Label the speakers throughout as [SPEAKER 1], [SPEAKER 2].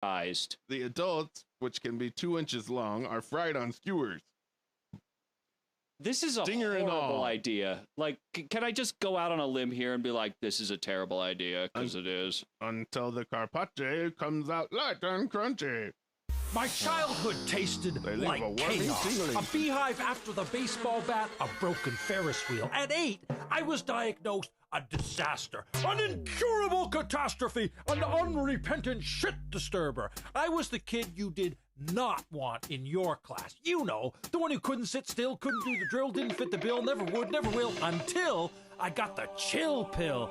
[SPEAKER 1] eyes.
[SPEAKER 2] The adults, which can be 2 inches long, are fried on skewers.
[SPEAKER 1] This is a
[SPEAKER 2] Stinger and
[SPEAKER 1] horrible
[SPEAKER 2] all.
[SPEAKER 1] idea. Like, can I just go out on a limb here and be like, this is a terrible idea? Because it is.
[SPEAKER 2] Until the carpaccio comes out light and crunchy.
[SPEAKER 3] My childhood tasted
[SPEAKER 2] They leave
[SPEAKER 3] like
[SPEAKER 2] a warming
[SPEAKER 3] chaos.
[SPEAKER 2] tingling.
[SPEAKER 3] A beehive after the baseball bat, a broken Ferris wheel. At 8, I was diagnosed a disaster, an incurable catastrophe, an unrepentant shit disturber. I was the kid you did not want in your class. You know, the one who couldn't sit still, couldn't do the drill, didn't fit the bill, never would, never will, until I got the chill pill.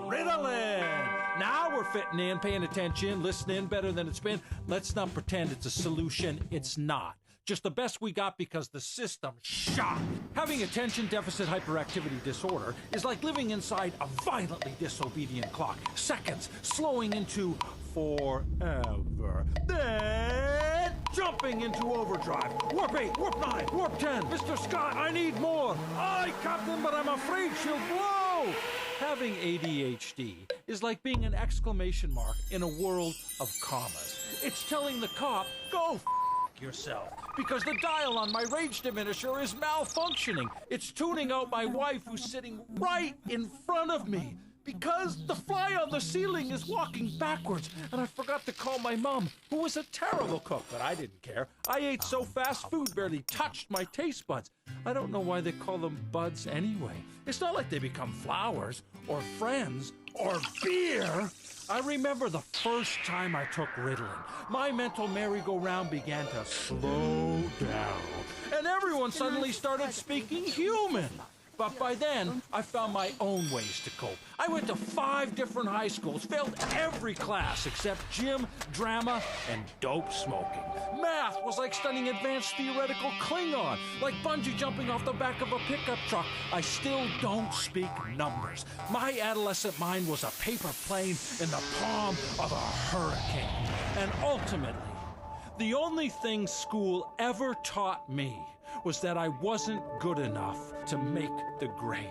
[SPEAKER 3] Ritalin. Now we're fitting in, paying attention, listening better than it's been. Let's not pretend it's a solution. It's not. Just the best we got because the system shot. Having attention deficit hyperactivity disorder is like living inside a violently disobedient clock. Seconds slowing into forever. Then jumping into overdrive. Warp 8, warp 9, warp 10. Mr. Scott, I need more. Aye, Captain, but I'm afraid she'll blow. Having ADHD is like being an exclamation mark in a world of commas. It's telling the cop, go yourself, because the dial on my rage diminisher is malfunctioning. It's tuning out my wife who's sitting right in front of me because the fly on the ceiling is walking backwards, and I forgot to call my mom, who was a terrible cook, but I didn't care. I ate so fast food barely touched my taste buds. I don't know why they call them buds anyway. It's not like they become flowers or friends or beer. I remember the first time I took Ritalin. My mental merry-go-round began to slow down, and everyone suddenly started speaking human. But by then, I found my own ways to cope. I went to 5 different high schools, failed every class except gym, drama, and dope smoking. Math was like studying advanced theoretical Klingon, like bungee jumping off the back of a pickup truck. I still don't speak numbers. My adolescent mind was a paper plane in the palm of a hurricane. And ultimately, the only thing school ever taught me was that I wasn't good enough to make the grade.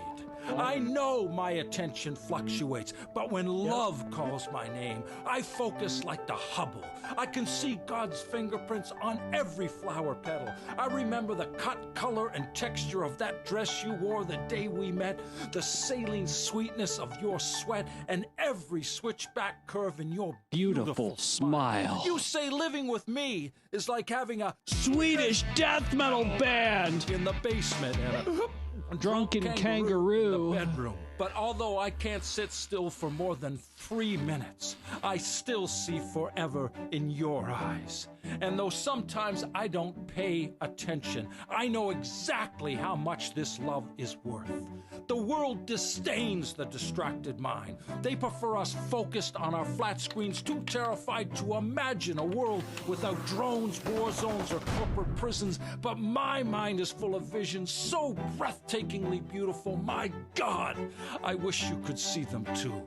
[SPEAKER 3] I know my attention fluctuates, but when love calls my name, I focus like the Hubble. I can see God's fingerprints on every flower petal. I remember the cut, color, and texture of that dress you wore the day we met, the saline sweetness of your sweat, and every switchback curve in your beautiful smile. You say living with me is like having a
[SPEAKER 1] Swedish death metal band
[SPEAKER 3] in the basement and a
[SPEAKER 1] drunken kangaroo
[SPEAKER 3] in the bedroom. But although I can't sit still for more than 3 minutes, I still see forever in your eyes. And though sometimes I don't pay attention, I know exactly how much this love is worth. The world disdains the distracted mind. They prefer us focused on our flat screens, too terrified to imagine a world without drones, war zones, or corporate prisons. But my mind is full of visions so breathtakingly beautiful. My God, I wish you could see them too.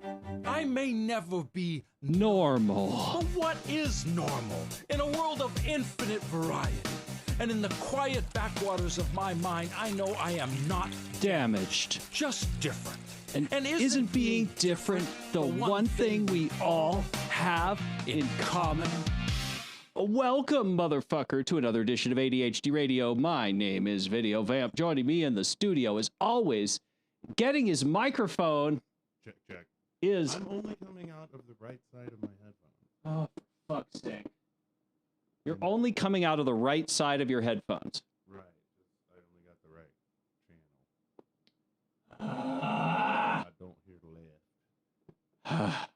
[SPEAKER 3] I may never be
[SPEAKER 1] normal.
[SPEAKER 3] But what is normal in a world of infinite variety? And in the quiet backwaters of my mind, I know I am not
[SPEAKER 1] damaged,
[SPEAKER 3] just different.
[SPEAKER 1] And isn't being different the one thing we all have in common? Welcome, motherfucker, to another edition of ADHD Radio. My name is Video Vamp. Joining me in the studio, as always, getting his microphone.
[SPEAKER 2] Check.
[SPEAKER 1] Is
[SPEAKER 2] I'm only coming out of the right side of my headphones.
[SPEAKER 1] Oh, for fuck's sake. You're only coming out of the right side of your headphones.
[SPEAKER 2] Right. I only got the right channel. I don't hear the left.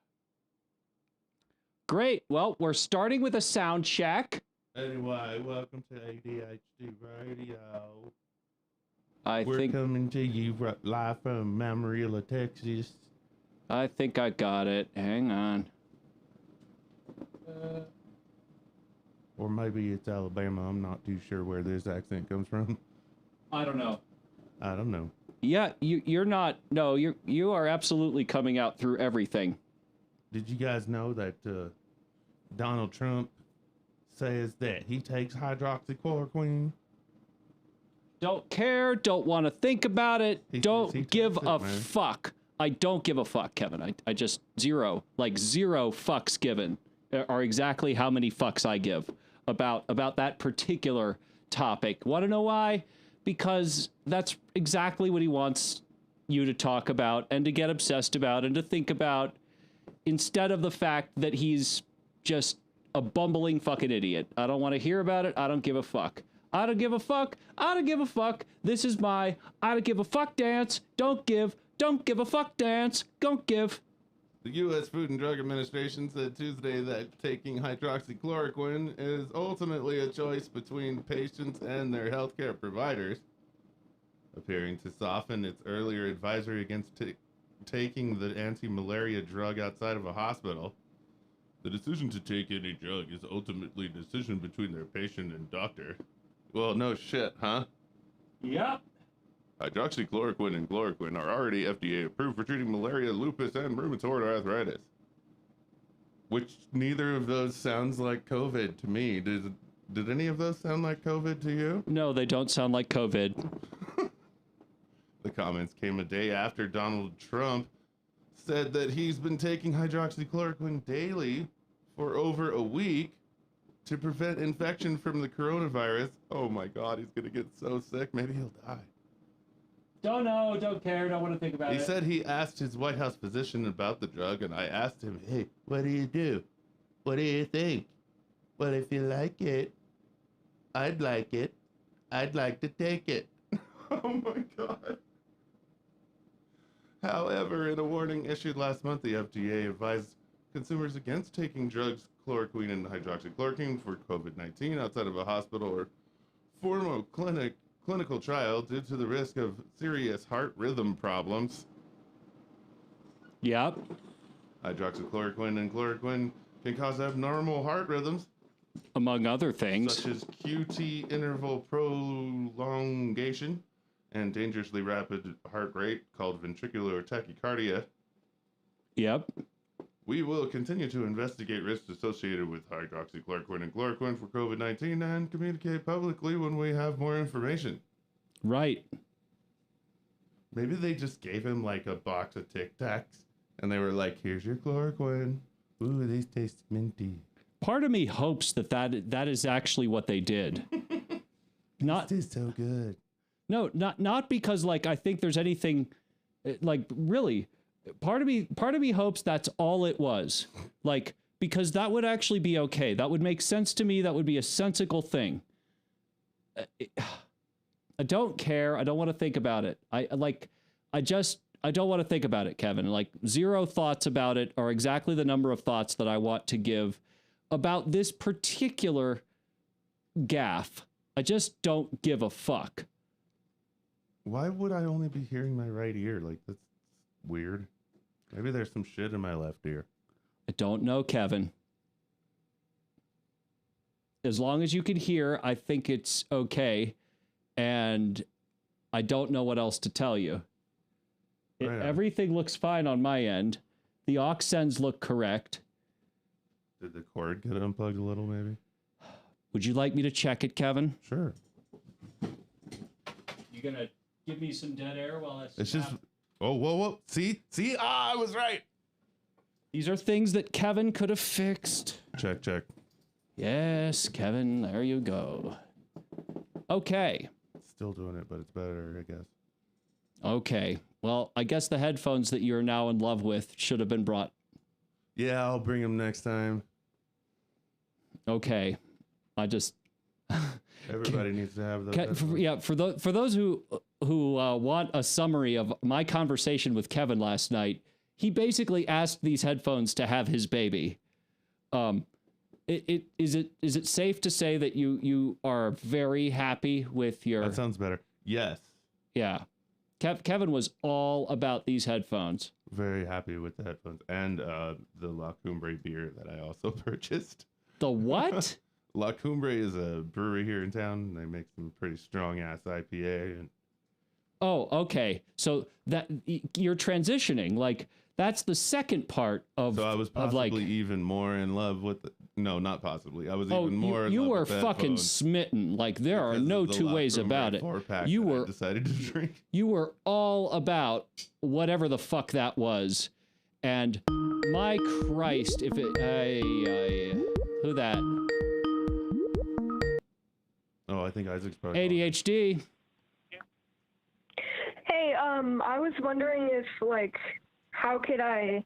[SPEAKER 1] Great. Well, we're starting with a sound check.
[SPEAKER 2] Anyway, welcome to ADHD Radio.
[SPEAKER 1] We're
[SPEAKER 2] coming to you live from Amarillo, Texas.
[SPEAKER 1] I think I got it. Hang on.
[SPEAKER 2] Or maybe it's Alabama. I'm not too sure where this accent comes from.
[SPEAKER 1] I don't know.
[SPEAKER 2] Yeah,
[SPEAKER 1] you're not. No, you are absolutely coming out through everything.
[SPEAKER 2] Did you guys know that Donald Trump says that he takes hydroxychloroquine?
[SPEAKER 1] Don't care. Don't want to think about it. Don't give a fuck. I don't give a fuck, Kevin. I just zero fucks given. are exactly how many fucks I give about that particular topic. Want to know why? Because that's exactly what he wants you to talk about and to get obsessed about and to think about, instead of the fact that he's just a bumbling fucking idiot. I don't want to hear about it. I don't give a fuck. I don't give a fuck. I don't give a fuck. This is my I don't give a fuck dance. Don't give a fuck dance. Don't give.
[SPEAKER 2] The U.S. Food and Drug Administration said Tuesday that taking hydroxychloroquine is ultimately a choice between patients and their healthcare providers, appearing to soften its earlier advisory against taking the anti-malaria drug outside of a hospital. The decision to take any drug is ultimately a decision between their patient and doctor. Well, no shit, huh?
[SPEAKER 1] Yep.
[SPEAKER 2] Hydroxychloroquine and chloroquine are already FDA approved for treating malaria, lupus, and rheumatoid arthritis. Which neither of those sounds like COVID to me. Did any of those sound like COVID to you?
[SPEAKER 1] No, they don't sound like COVID.
[SPEAKER 2] The comments came a day after Donald Trump said that he's been taking hydroxychloroquine daily for over a week to prevent infection from the coronavirus. Oh my God, he's gonna get so sick. Maybe he'll die.
[SPEAKER 1] Don't know, don't care, don't want to think about it.
[SPEAKER 2] He said he asked his White House physician about the drug, and I asked him, hey, what do you do? What do you think? Well, if you like it, I'd like it. I'd like to take it. Oh my God. However, in a warning issued last month, the FDA advised consumers against taking drugs, chloroquine and hydroxychloroquine, for COVID-19 outside of a hospital or formal clinical trial due to the risk of serious heart rhythm problems.
[SPEAKER 1] Yep.
[SPEAKER 2] Hydroxychloroquine and chloroquine can cause abnormal heart rhythms,
[SPEAKER 1] among other things,
[SPEAKER 2] such as QT interval prolongation and dangerously rapid heart rate called ventricular tachycardia.
[SPEAKER 1] Yep.
[SPEAKER 2] We will continue to investigate risks associated with hydroxychloroquine and chloroquine for COVID-19 and communicate publicly when we have more information.
[SPEAKER 1] Right.
[SPEAKER 2] Maybe they just gave him like a box of Tic Tacs and they were like, here's your chloroquine. Ooh, these taste minty.
[SPEAKER 1] Part of me hopes that is actually what they did. Not
[SPEAKER 2] This is so good.
[SPEAKER 1] No, not because like I think there's anything like really. Part of me hopes that's all it was. Like, because that would actually be okay. That would make sense to me. That would be a sensible thing. I don't care. I don't want to think about it. I don't want to think about it, Kevin. Like, zero thoughts about it are exactly the number of thoughts that I want to give about this particular gaffe. I just don't give a fuck.
[SPEAKER 2] Why would I only be hearing my right ear? Like, that's weird. Maybe there's some shit in my left ear.
[SPEAKER 1] I don't know, Kevin. As long as you can hear, I think it's okay. And I don't know what else to tell you. Everything looks fine on my end. The aux sends look correct.
[SPEAKER 2] Did the cord get unplugged a little, maybe?
[SPEAKER 1] Would you like me to check it, Kevin?
[SPEAKER 2] Sure.
[SPEAKER 1] You gonna give me some dead air while I...
[SPEAKER 2] It's just... Oh, whoa. See? I was right.
[SPEAKER 1] These are things that Kevin could have fixed.
[SPEAKER 2] Check.
[SPEAKER 1] Yes, Kevin, there you go. Okay.
[SPEAKER 2] Still doing it, but it's better, I guess.
[SPEAKER 1] Okay. Well, I guess the headphones that you're now in love with should have been brought.
[SPEAKER 2] Yeah, I'll bring them next time.
[SPEAKER 1] Okay.
[SPEAKER 2] Everybody needs to have those.
[SPEAKER 1] For those who want a summary of my conversation with Kevin last night, he basically asked these headphones to have his baby. Is it safe to say that you are very happy with your...
[SPEAKER 2] That sounds better. Yes.
[SPEAKER 1] Yeah. Kevin was all about these headphones.
[SPEAKER 2] Very happy with the headphones and the La Cumbre beer that I also purchased.
[SPEAKER 1] The what?
[SPEAKER 2] La Cumbre is a brewery here in town. They make some pretty strong ass IPA. And...
[SPEAKER 1] Oh, okay. So that you're transitioning. Like, that's the second part of...
[SPEAKER 2] So I was possibly even more in love with... No, not possibly. I was even more in love
[SPEAKER 1] were
[SPEAKER 2] with the
[SPEAKER 1] fucking
[SPEAKER 2] headphones
[SPEAKER 1] smitten. Like, there are no two ways about it. You were
[SPEAKER 2] decided to drink.
[SPEAKER 1] You were all about whatever the fuck that was. And My Christ, if it, who that?
[SPEAKER 2] Oh, I think Isaac's probably
[SPEAKER 1] ADHD.
[SPEAKER 4] Hey, I was wondering if, like, how could I,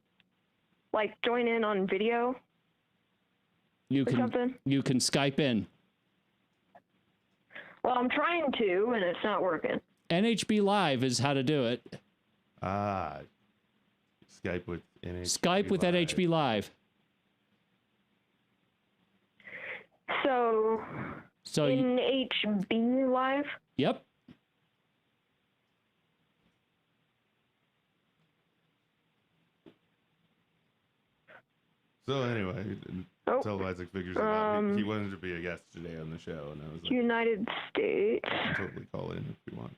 [SPEAKER 4] like, join in on video
[SPEAKER 1] You
[SPEAKER 4] or something?
[SPEAKER 1] you can Skype in.
[SPEAKER 4] Well, I'm trying to, and it's not working.
[SPEAKER 1] NHB Live is how to do it.
[SPEAKER 2] Ah. Skype with NHB
[SPEAKER 1] Skype with
[SPEAKER 2] Live.
[SPEAKER 1] NHB Live.
[SPEAKER 4] So NHB Live?
[SPEAKER 1] Yep.
[SPEAKER 2] So anyway, until Isaac figures it out, he wanted to be a guest today on the show, and I was like,
[SPEAKER 4] United States.
[SPEAKER 2] you can totally call in if you want.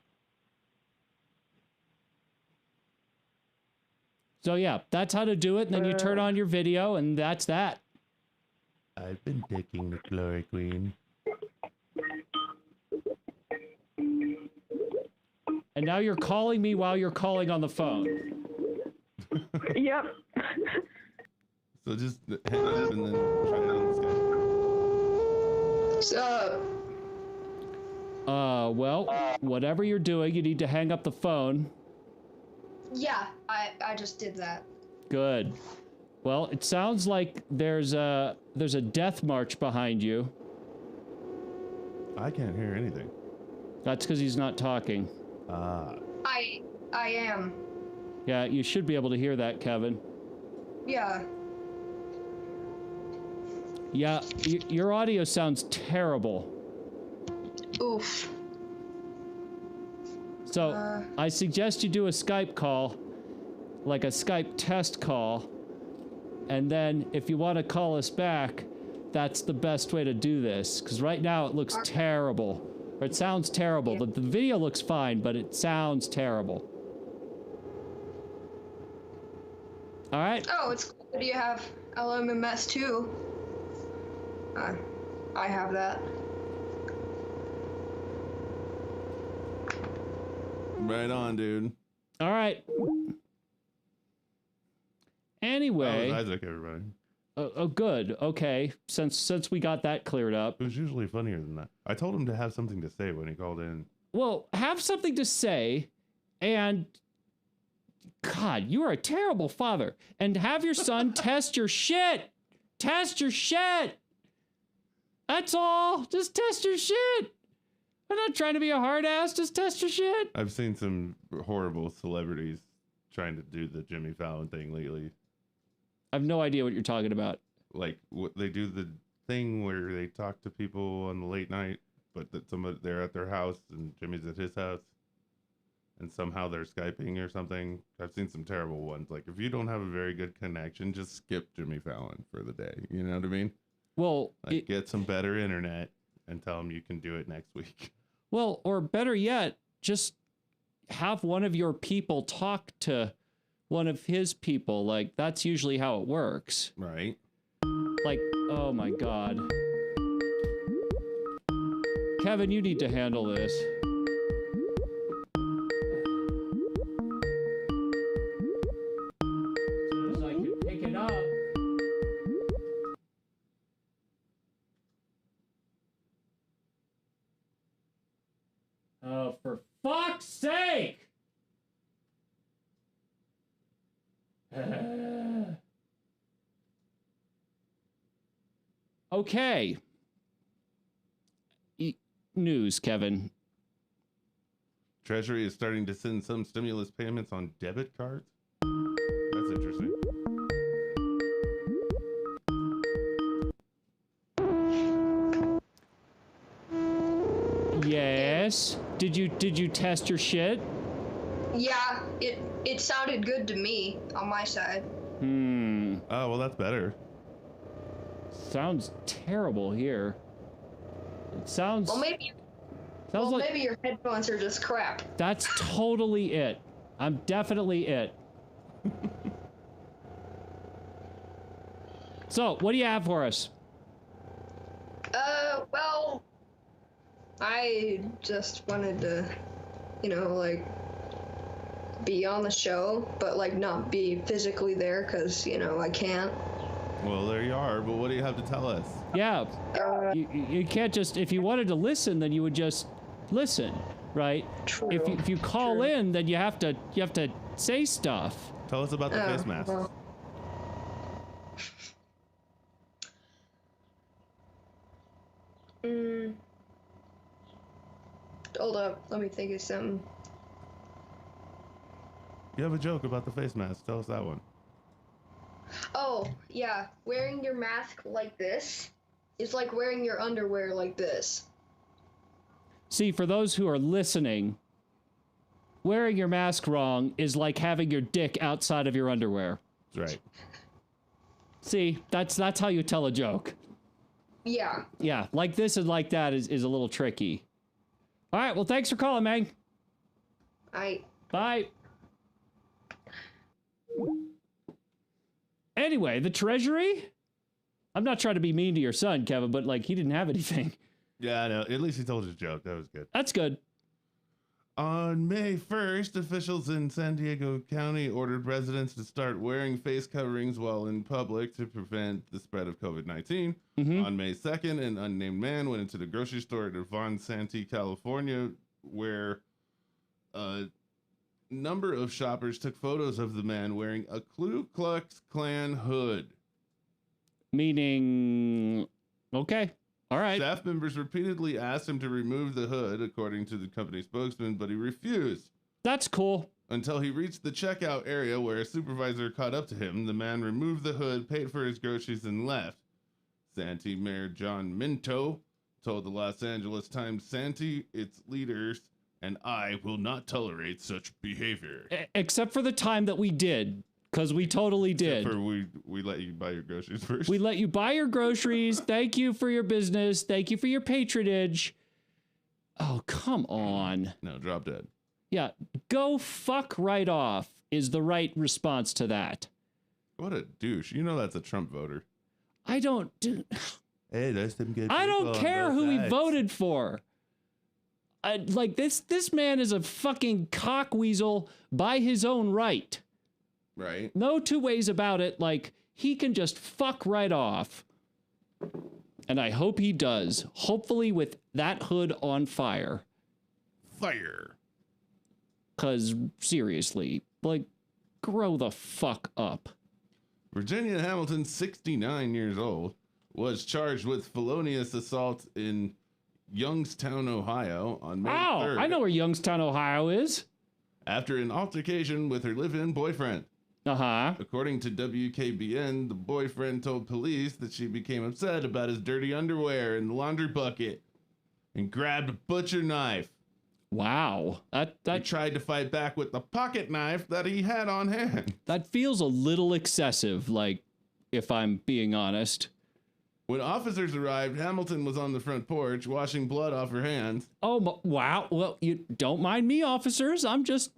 [SPEAKER 1] So yeah, that's how to do it. And then you turn on your video, and that's that.
[SPEAKER 2] I've been taking the chloroquine.
[SPEAKER 1] And now you're calling me while you're calling on the phone.
[SPEAKER 4] Yep.
[SPEAKER 2] So just hang up and then try it on
[SPEAKER 5] What's up?
[SPEAKER 1] Well, whatever you're doing, you need to hang up the phone.
[SPEAKER 5] Yeah, I just did that.
[SPEAKER 1] Good. Well, it sounds like there's a death march behind you.
[SPEAKER 2] I can't hear anything.
[SPEAKER 1] That's because he's not talking.
[SPEAKER 2] Ah.
[SPEAKER 5] I am.
[SPEAKER 1] Yeah, you should be able to hear that, Kevin.
[SPEAKER 5] Yeah.
[SPEAKER 1] Yeah, your audio sounds terrible.
[SPEAKER 5] Oof.
[SPEAKER 1] So, I suggest you do a Skype call, like a Skype test call, and then if you want to call us back, that's the best way to do this, because right now it looks terrible. Or it sounds terrible.
[SPEAKER 5] Yeah.
[SPEAKER 1] The video looks fine, but it sounds terrible. All right?
[SPEAKER 5] Oh, it's cool. Do you have LMMS too? I have that.
[SPEAKER 2] Right on, dude.
[SPEAKER 1] All right. Anyway.
[SPEAKER 2] That was Isaac, everybody.
[SPEAKER 1] Oh, good. Okay. Since we got that cleared up.
[SPEAKER 2] It was usually funnier than that. I told him to have something to say when he called in.
[SPEAKER 1] Well, have something to say, and God, you are a terrible father. And have your son test your shit. Test your shit. That's all. Just test your shit. I'm not trying to be a hard ass. Just test your shit.
[SPEAKER 2] I've seen some horrible celebrities trying to do the Jimmy Fallon thing lately.
[SPEAKER 1] I have no idea what you're talking about.
[SPEAKER 2] Like, they do the thing where they talk to people on the late night, but that they're at their house and Jimmy's at his house, and somehow they're Skyping or something. I've seen some terrible ones. Like, if you don't have a very good connection, just skip Jimmy Fallon for the day. You know what I mean?
[SPEAKER 1] Well,
[SPEAKER 2] Like, get some better internet and tell him you can do it next week.
[SPEAKER 1] well, or better yet, just have one of your people talk to one of his people. Like, that's usually how it works.
[SPEAKER 2] Right?
[SPEAKER 1] Like, oh my God. Kevin, you need to handle this. As soon as I can pick it up. Oh, for fuck's sake! Okay. News, Kevin.
[SPEAKER 2] Treasury is starting to send some stimulus payments on debit cards. That's interesting.
[SPEAKER 1] Yes. Did you test your shit?
[SPEAKER 5] Yeah, it sounded good to me on my side.
[SPEAKER 2] Oh, well, that's better.
[SPEAKER 1] Sounds terrible here. It sounds.
[SPEAKER 5] Well, maybe.
[SPEAKER 1] Sounds like
[SPEAKER 5] Maybe your headphones are just crap.
[SPEAKER 1] that's totally it. I'm definitely it. So, what do you have for us?
[SPEAKER 5] Well, I just wanted to, like, be on the show, but like not be physically there because, you know, I can't.
[SPEAKER 2] Well, there you are, but what do you have to tell us?
[SPEAKER 1] Yeah, you can't just, if you wanted to listen, then you would just listen, right?
[SPEAKER 5] True.
[SPEAKER 1] If you call in, then you have to say stuff.
[SPEAKER 2] Tell us about the face masks.
[SPEAKER 5] Well. Hold up, let me think of something.
[SPEAKER 2] You have a joke about the face mask. Tell us that one.
[SPEAKER 5] Oh, yeah, wearing your mask like this is like wearing your underwear like this.
[SPEAKER 1] See, for those who are listening, wearing your mask wrong is like having your dick outside of your underwear.
[SPEAKER 2] That's right.
[SPEAKER 1] See, that's how you tell a joke.
[SPEAKER 5] Yeah.
[SPEAKER 1] Yeah, like this and like that is a little tricky. All right, well, thanks for calling, Meg. Bye. Anyway, the Treasury? I'm not trying to be mean to your son, Kevin, but, like, he didn't have anything.
[SPEAKER 2] Yeah, I know. At least he told his joke. That was good.
[SPEAKER 1] That's good.
[SPEAKER 2] On May 1st, officials in San Diego County ordered residents to start wearing face coverings while in public to prevent the spread of COVID-19. On May 2nd, an unnamed man went into the grocery store at Von Santee, California, where a number of shoppers took photos of the man wearing a Ku Klux Klan hood.
[SPEAKER 1] Meaning, okay. All right.
[SPEAKER 2] Staff members repeatedly asked him to remove the hood, according to the company spokesman, but he refused.
[SPEAKER 1] That's cool.
[SPEAKER 2] Until he reached the checkout area where a supervisor caught up to him, the man removed the hood, paid for his groceries, and left. Santee Mayor John Minto told the Los Angeles Times, Santee, its leaders, and I will not tolerate such behavior.
[SPEAKER 1] Except for the time that we did. Because we totally did.
[SPEAKER 2] Except for we let you buy your groceries first.
[SPEAKER 1] We let you buy your groceries. Thank you for your business. Thank you for your patronage. Oh, come on.
[SPEAKER 2] No, drop dead.
[SPEAKER 1] Yeah, go fuck right off is the right response to that.
[SPEAKER 2] What a douche. You know that's a Trump voter.
[SPEAKER 1] I don't do...
[SPEAKER 2] Hey, that's them good
[SPEAKER 1] I
[SPEAKER 2] people
[SPEAKER 1] don't
[SPEAKER 2] on
[SPEAKER 1] care
[SPEAKER 2] both
[SPEAKER 1] who he
[SPEAKER 2] sides.
[SPEAKER 1] voted for. Like, this man is a fucking cockweasel by his own right.
[SPEAKER 2] Right.
[SPEAKER 1] No two ways about it. Like, he can just fuck right off. And I hope he does. Hopefully with that hood on fire.
[SPEAKER 2] Fire.
[SPEAKER 1] Because, seriously, like, grow the fuck up.
[SPEAKER 2] Virginia Hamilton, 69 years old, was charged with felonious assault in Youngstown, Ohio on May 3rd.
[SPEAKER 1] I know where Youngstown, Ohio is.
[SPEAKER 2] After an altercation with her live-in boyfriend.
[SPEAKER 1] Uh-huh.
[SPEAKER 2] According to WKBN, the boyfriend told police that she became upset about his dirty underwear in the laundry bucket and grabbed a butcher knife.
[SPEAKER 1] Wow.
[SPEAKER 2] He tried to fight back with the pocket knife that he had on hand.
[SPEAKER 1] That feels a little excessive, like, if I'm being honest.
[SPEAKER 2] When officers arrived, Hamilton was on the front porch washing blood off her hands.
[SPEAKER 1] Oh, wow. Well, you don't mind me, officers. I'm just,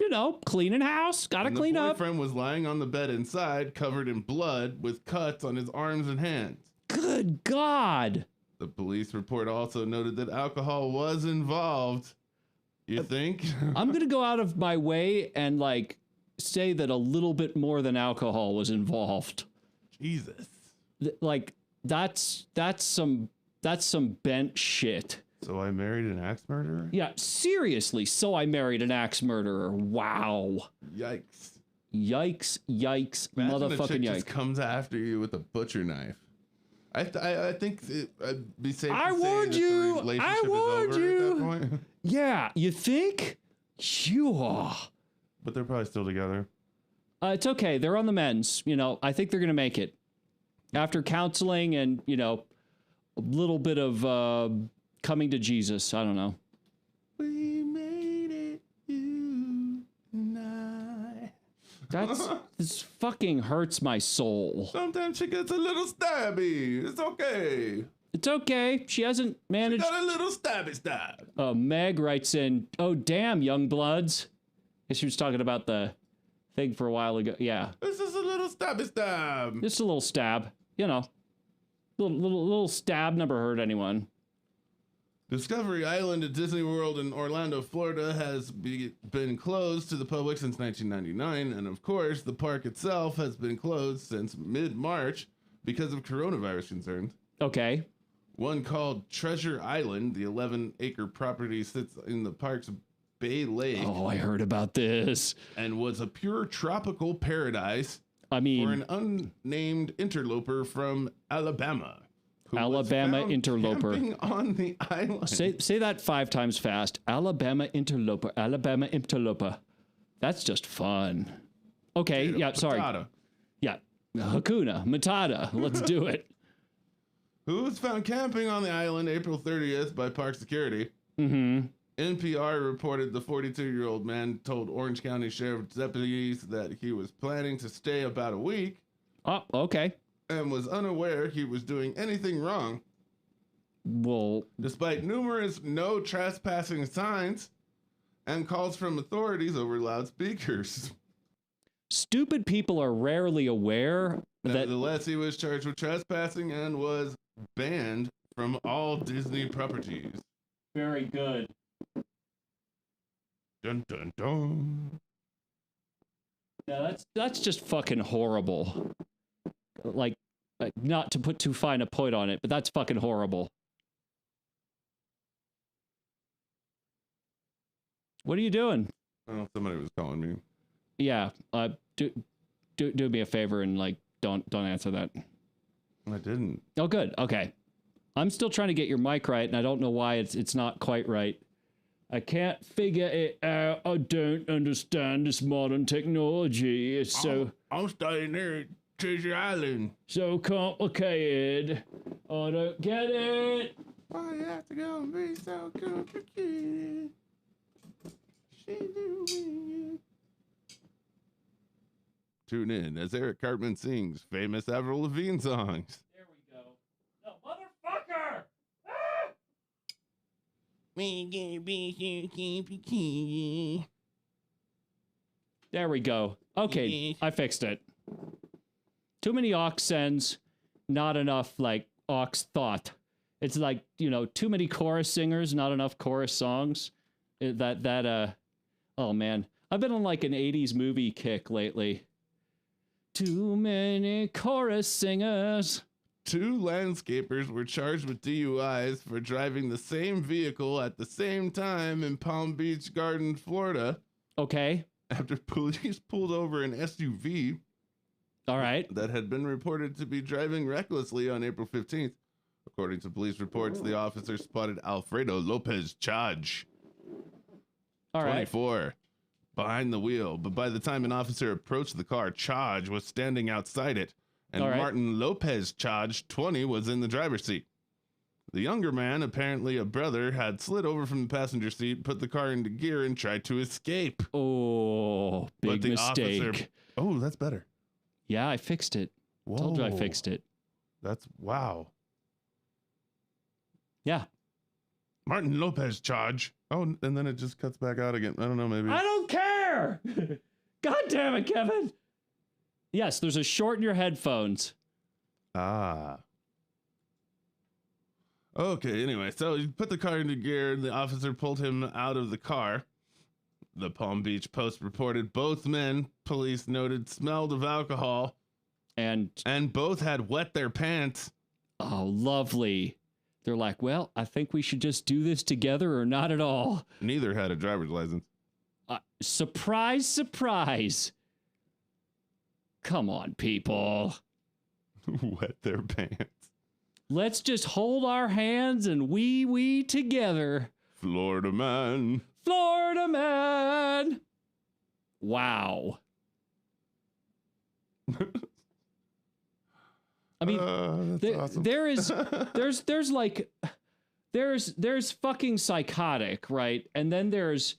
[SPEAKER 1] cleaning house. Gotta clean up.
[SPEAKER 2] The boyfriend was lying on the bed inside, covered in blood, with cuts on his arms and hands.
[SPEAKER 1] Good God.
[SPEAKER 2] The police report also noted that alcohol was involved. You think?
[SPEAKER 1] I'm going to go out of my way and, like, say that a little bit more than alcohol was involved.
[SPEAKER 2] Jesus.
[SPEAKER 1] Like, that's some bent shit.
[SPEAKER 2] So I married an axe murderer?
[SPEAKER 1] Yeah, seriously. So I married an axe murderer. Wow.
[SPEAKER 2] Yikes.
[SPEAKER 1] Yikes, yikes,
[SPEAKER 2] Imagine
[SPEAKER 1] motherfucking
[SPEAKER 2] a chick
[SPEAKER 1] yikes.
[SPEAKER 2] just comes after you with a butcher knife. I think it'd be safe
[SPEAKER 1] I
[SPEAKER 2] to say
[SPEAKER 1] warned
[SPEAKER 2] that
[SPEAKER 1] you.
[SPEAKER 2] the relationship
[SPEAKER 1] I warned
[SPEAKER 2] is over
[SPEAKER 1] you.
[SPEAKER 2] at that point.
[SPEAKER 1] Yeah, you think? Sure.
[SPEAKER 2] But they're probably still together.
[SPEAKER 1] It's okay. They're on the mends. I think they're going to make it. After counseling and, a little bit of coming to Jesus. I don't know.
[SPEAKER 2] We made it, you and I.
[SPEAKER 1] This fucking hurts my soul.
[SPEAKER 2] Sometimes she gets a little stabby. It's okay.
[SPEAKER 1] It's okay. She hasn't managed.
[SPEAKER 2] Got a little stabby stab.
[SPEAKER 1] Meg writes in, oh, damn, young bloods. Guess she was talking about the thing for a while ago. Yeah.
[SPEAKER 2] This is a little stabby stab.
[SPEAKER 1] Just a little stab. Little stab never hurt anyone.
[SPEAKER 2] Discovery Island at Disney World in Orlando, Florida has been closed to the public since 1999, and of course, the park itself has been closed since mid-March because of coronavirus concerns.
[SPEAKER 1] Okay.
[SPEAKER 2] One called Treasure Island, the 11-acre property sits in the park's Bay Lake.
[SPEAKER 1] Oh, I heard about this.
[SPEAKER 2] And was a pure tropical paradise
[SPEAKER 1] I mean,
[SPEAKER 2] for an unnamed interloper from Alabama.
[SPEAKER 1] Alabama interloper.
[SPEAKER 2] Camping on the island.
[SPEAKER 1] Say that 5 times fast. Alabama interloper. Alabama interloper. That's just fun. Okay,
[SPEAKER 2] Potato,
[SPEAKER 1] yeah, sorry.
[SPEAKER 2] potato.
[SPEAKER 1] Yeah, Hakuna Matata. Let's do it.
[SPEAKER 2] Who was found camping on the island April 30th by park security.
[SPEAKER 1] Mm-hmm.
[SPEAKER 2] NPR reported the 42-year-old man told Orange County Sheriff's deputies that he was planning to stay about a week.
[SPEAKER 1] Oh, okay.
[SPEAKER 2] And was unaware he was doing anything wrong.
[SPEAKER 1] Well,
[SPEAKER 2] Despite numerous no trespassing signs and calls from authorities over loudspeakers.
[SPEAKER 1] stupid people are rarely aware that.
[SPEAKER 2] Nevertheless, he was charged with trespassing and was banned from all Disney properties.
[SPEAKER 1] Very good.
[SPEAKER 2] Dun dun dun.
[SPEAKER 1] Yeah, that's just fucking horrible. Like, not to put too fine a point on it, but that's fucking horrible. What are you doing?
[SPEAKER 2] Oh, somebody was calling me.
[SPEAKER 1] Yeah, do me a favor and like don't answer that.
[SPEAKER 2] I didn't.
[SPEAKER 1] Oh, good. Okay, I'm still trying to get your mic right, and I don't know why it's not quite right. I can't figure it out. I don't understand this modern technology. It's
[SPEAKER 2] I'm staying there at Treasure Island.
[SPEAKER 1] so complicated. I don't get it.
[SPEAKER 2] Why you have to go and be so complicated? She doing it. Tune in as Eric Cartman sings famous Avril Lavigne songs.
[SPEAKER 1] There we go. No, motherfucker! There we go. Okay, I fixed it. Too many aux sends, not enough, like, aux thought. It's like, too many chorus singers, not enough chorus songs. Oh man. I've been on like an 80s movie kick lately. Too many chorus singers.
[SPEAKER 2] 2 landscapers were charged with DUIs for driving the same vehicle at the same time in Palm Beach Gardens, Florida.
[SPEAKER 1] Okay.
[SPEAKER 2] After police pulled over an SUV.
[SPEAKER 1] All right.
[SPEAKER 2] That had been reported to be driving recklessly on April 15th. According to police reports, the officer spotted Alfredo Lopez Chaj,
[SPEAKER 1] All right.
[SPEAKER 2] 24, behind the wheel. But by the time an officer approached the car, Chaj was standing outside it. And
[SPEAKER 1] All right.
[SPEAKER 2] Martin Lopez Chaj, 20, was in the driver's seat. The younger man, apparently a brother, had slid over from the passenger seat, put the car into gear, and tried to escape.
[SPEAKER 1] Oh, big mistake.
[SPEAKER 2] Oh, that's better.
[SPEAKER 1] Yeah, I fixed it.
[SPEAKER 2] Whoa.
[SPEAKER 1] Told you I fixed it.
[SPEAKER 2] That's wow.
[SPEAKER 1] Yeah.
[SPEAKER 2] Martin Lopez Chaj. Oh, and then it just cuts back out again. I don't know, maybe.
[SPEAKER 1] I don't care. God damn it, Kevin. Yes, there's a shorten your headphones.
[SPEAKER 2] Ah. Okay, anyway, so he put the car into gear and the officer pulled him out of the car. The Palm Beach Post reported both men, police noted, smelled of alcohol
[SPEAKER 1] And
[SPEAKER 2] both had wet their pants.
[SPEAKER 1] oh, lovely. They're like, well, I think we should just do this together or not at all.
[SPEAKER 2] Neither had a driver's license.
[SPEAKER 1] Surprise, surprise. Come on, people.
[SPEAKER 2] Wet their pants.
[SPEAKER 1] Let's just hold our hands and wee together.
[SPEAKER 2] Florida man.
[SPEAKER 1] Florida man. Wow. I mean,
[SPEAKER 2] That's awesome.
[SPEAKER 1] there's fucking psychotic, right? And then there's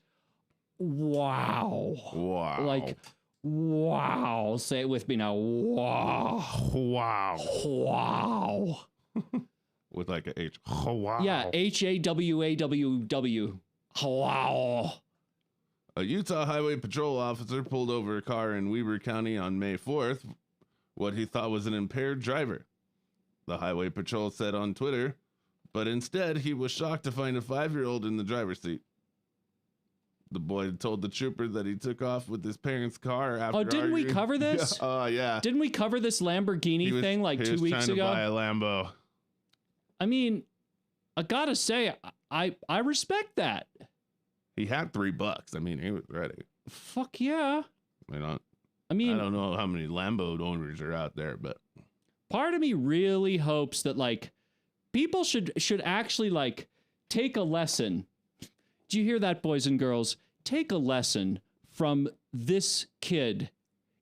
[SPEAKER 1] wow.
[SPEAKER 2] Wow.
[SPEAKER 1] Like, wow. Say it with me now. Wow.
[SPEAKER 2] Wow.
[SPEAKER 1] Wow.
[SPEAKER 2] With like a H. Wow.
[SPEAKER 1] Yeah, HAWAWW. Wow.
[SPEAKER 2] A Utah Highway Patrol officer pulled over a car in Weber County on May 4th, what he thought was an impaired driver. The Highway Patrol said on Twitter, But instead, he was shocked to find a 5-year-old in the driver's seat. The boy told the trooper that he took off with his parents' car after
[SPEAKER 1] Oh, didn't we
[SPEAKER 2] arguing.
[SPEAKER 1] cover this?
[SPEAKER 2] Oh, yeah.
[SPEAKER 1] Didn't we cover this Lamborghini thing like 2 weeks
[SPEAKER 2] ago?
[SPEAKER 1] ago?
[SPEAKER 2] Buy a Lambo.
[SPEAKER 1] I mean, I gotta say, I respect that.
[SPEAKER 2] He had $3. I mean, he was ready.
[SPEAKER 1] Fuck yeah.
[SPEAKER 2] I
[SPEAKER 1] I mean,
[SPEAKER 2] don't know how many Lambo owners are out there, but
[SPEAKER 1] part of me really hopes that like people should actually like take a lesson. Do you hear that, boys and girls? Take a lesson from this kid.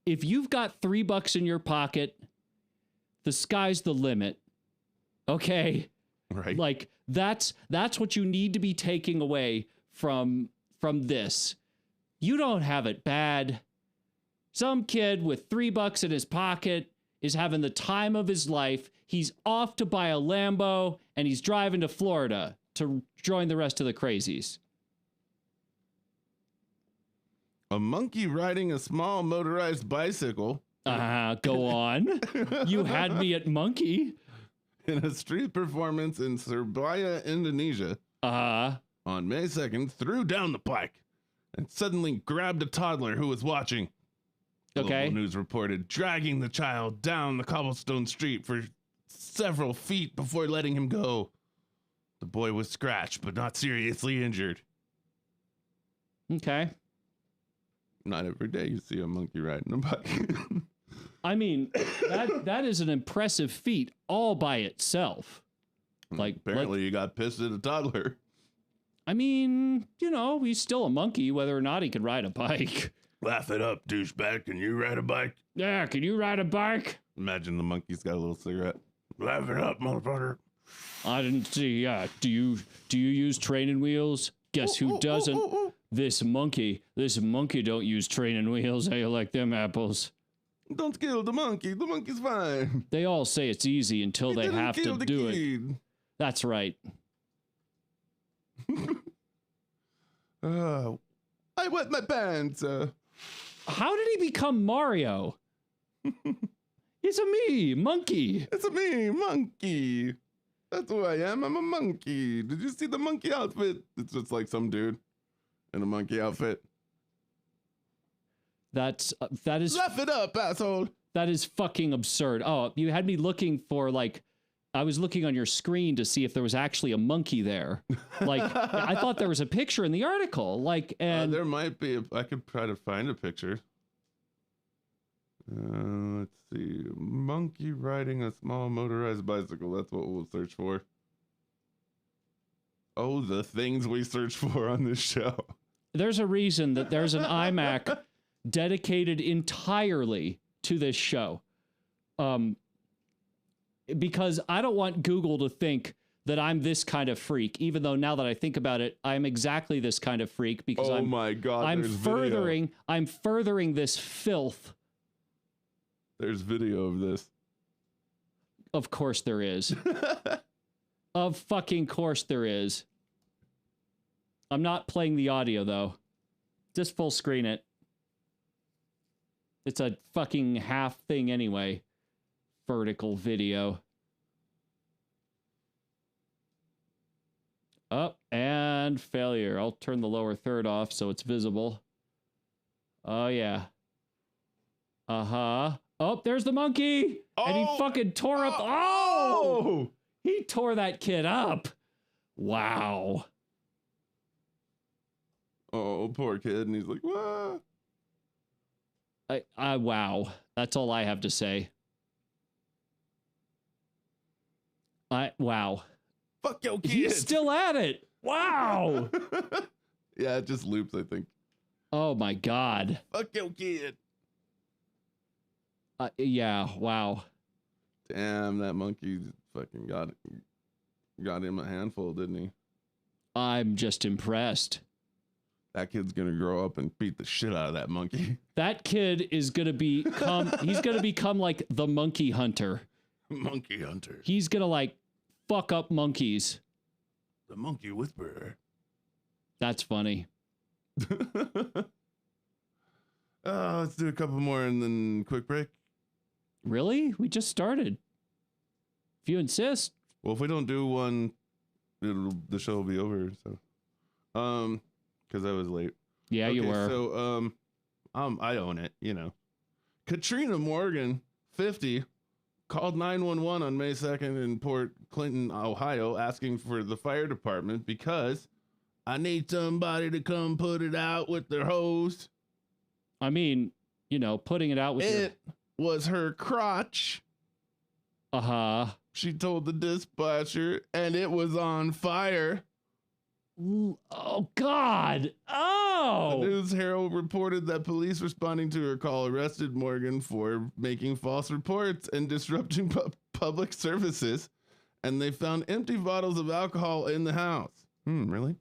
[SPEAKER 1] If you've got $3 in your pocket, the sky's the limit. Okay?
[SPEAKER 2] right.
[SPEAKER 1] Like that's what you need to be taking away from this. You don't have it bad. Some kid with $3 in his pocket is having the time of his life. He's off to buy a Lambo and he's driving to Florida to join the rest of the crazies.
[SPEAKER 2] A monkey riding a small motorized bicycle.
[SPEAKER 1] Go on. You had me at monkey.
[SPEAKER 2] In a street performance in Surabaya, Indonesia, on May 2nd, threw down the bike and suddenly grabbed a toddler who was watching.
[SPEAKER 1] Okay.
[SPEAKER 2] Local news reported, dragging the child down the cobblestone street for several feet before letting him go. The boy was scratched, but not seriously injured.
[SPEAKER 1] Okay.
[SPEAKER 2] Not every day you see a monkey riding a bike.
[SPEAKER 1] I mean, that is an impressive feat all by itself. Like
[SPEAKER 2] apparently you got pissed at a toddler.
[SPEAKER 1] I mean, you know, he's still a monkey, whether or not he can ride a bike.
[SPEAKER 2] Laugh it up, douchebag. Can you ride a bike?
[SPEAKER 1] Yeah, can you ride a bike?
[SPEAKER 2] Imagine the monkey's got a little cigarette. Laugh it up, motherfucker.
[SPEAKER 1] I didn't see. Do you use training wheels? Guess who doesn't? This monkey don't use training wheels. How you like them apples?
[SPEAKER 2] Don't kill the monkey. The monkey's fine.
[SPEAKER 1] They all say it's easy until they have to do it. That's right.
[SPEAKER 2] I wet my pants.
[SPEAKER 1] How did he become Mario? It's a me, monkey.
[SPEAKER 2] It's a me, monkey. That's who I am. I'm a monkey. Did you see the monkey outfit? It's just like some dude in a monkey outfit.
[SPEAKER 1] That is
[SPEAKER 2] Laugh it up, asshole.
[SPEAKER 1] That is fucking absurd. Oh, you had me looking for like, I was looking on your screen to see if there was actually a monkey there. Like, I thought there was a picture in the article. Like, and
[SPEAKER 2] there might be. I could try to find a picture. Let's see. Monkey riding a small motorized bicycle. That's what we'll search for. Oh, the things we search for on this show.
[SPEAKER 1] There's a reason that there's an iMac dedicated entirely to this show. Because I don't want Google to think that I'm this kind of freak, even though now that I think about it, I'm exactly this kind of freak because I'm furthering this filth.
[SPEAKER 2] There's video of this.
[SPEAKER 1] Of course there is. Of fucking course there is. I'm not playing the audio though. Just full screen it. It's a fucking half thing anyway. Vertical video. Up and failure. I'll turn the lower third off so it's visible. Oh yeah. Uh-huh. Oh, there's the monkey. Oh, and he fucking tore up. Oh! He tore that kid up. Wow.
[SPEAKER 2] Oh, poor kid. And he's like, what?
[SPEAKER 1] Wow. That's all I have to say. Wow.
[SPEAKER 2] Fuck your kid.
[SPEAKER 1] He's still at it. Wow.
[SPEAKER 2] Yeah, it just loops, I think.
[SPEAKER 1] Oh my God.
[SPEAKER 2] Fuck your kid.
[SPEAKER 1] Yeah, wow.
[SPEAKER 2] Damn, that monkey fucking got him a handful, didn't he?
[SPEAKER 1] I'm just impressed.
[SPEAKER 2] That kid's gonna grow up and beat the shit out of that monkey.
[SPEAKER 1] That kid is gonna he's gonna become like the monkey hunter.
[SPEAKER 2] Monkey hunter.
[SPEAKER 1] He's gonna like fuck up monkeys.
[SPEAKER 2] The monkey whisperer.
[SPEAKER 1] That's funny.
[SPEAKER 2] Let's do a couple more and then quick break.
[SPEAKER 1] Really? We just started. If you insist.
[SPEAKER 2] Well, if we don't do one the show will be over. So, because I was late.
[SPEAKER 1] Yeah, you were.
[SPEAKER 2] So, I own it. You know, Katrina Morgan, 50, called 911 on May 2nd in Port Clinton, Ohio, asking for the fire department because I need somebody to come put it out with their hose.
[SPEAKER 1] I mean, you know, putting it out with
[SPEAKER 2] it was her crotch. She told the dispatcher, and it was on fire.
[SPEAKER 1] Oh, God. Oh!
[SPEAKER 2] The News Herald reported that police responding to her call arrested Morgan for making false reports and disrupting public services, and they found empty bottles of alcohol in the house. Really?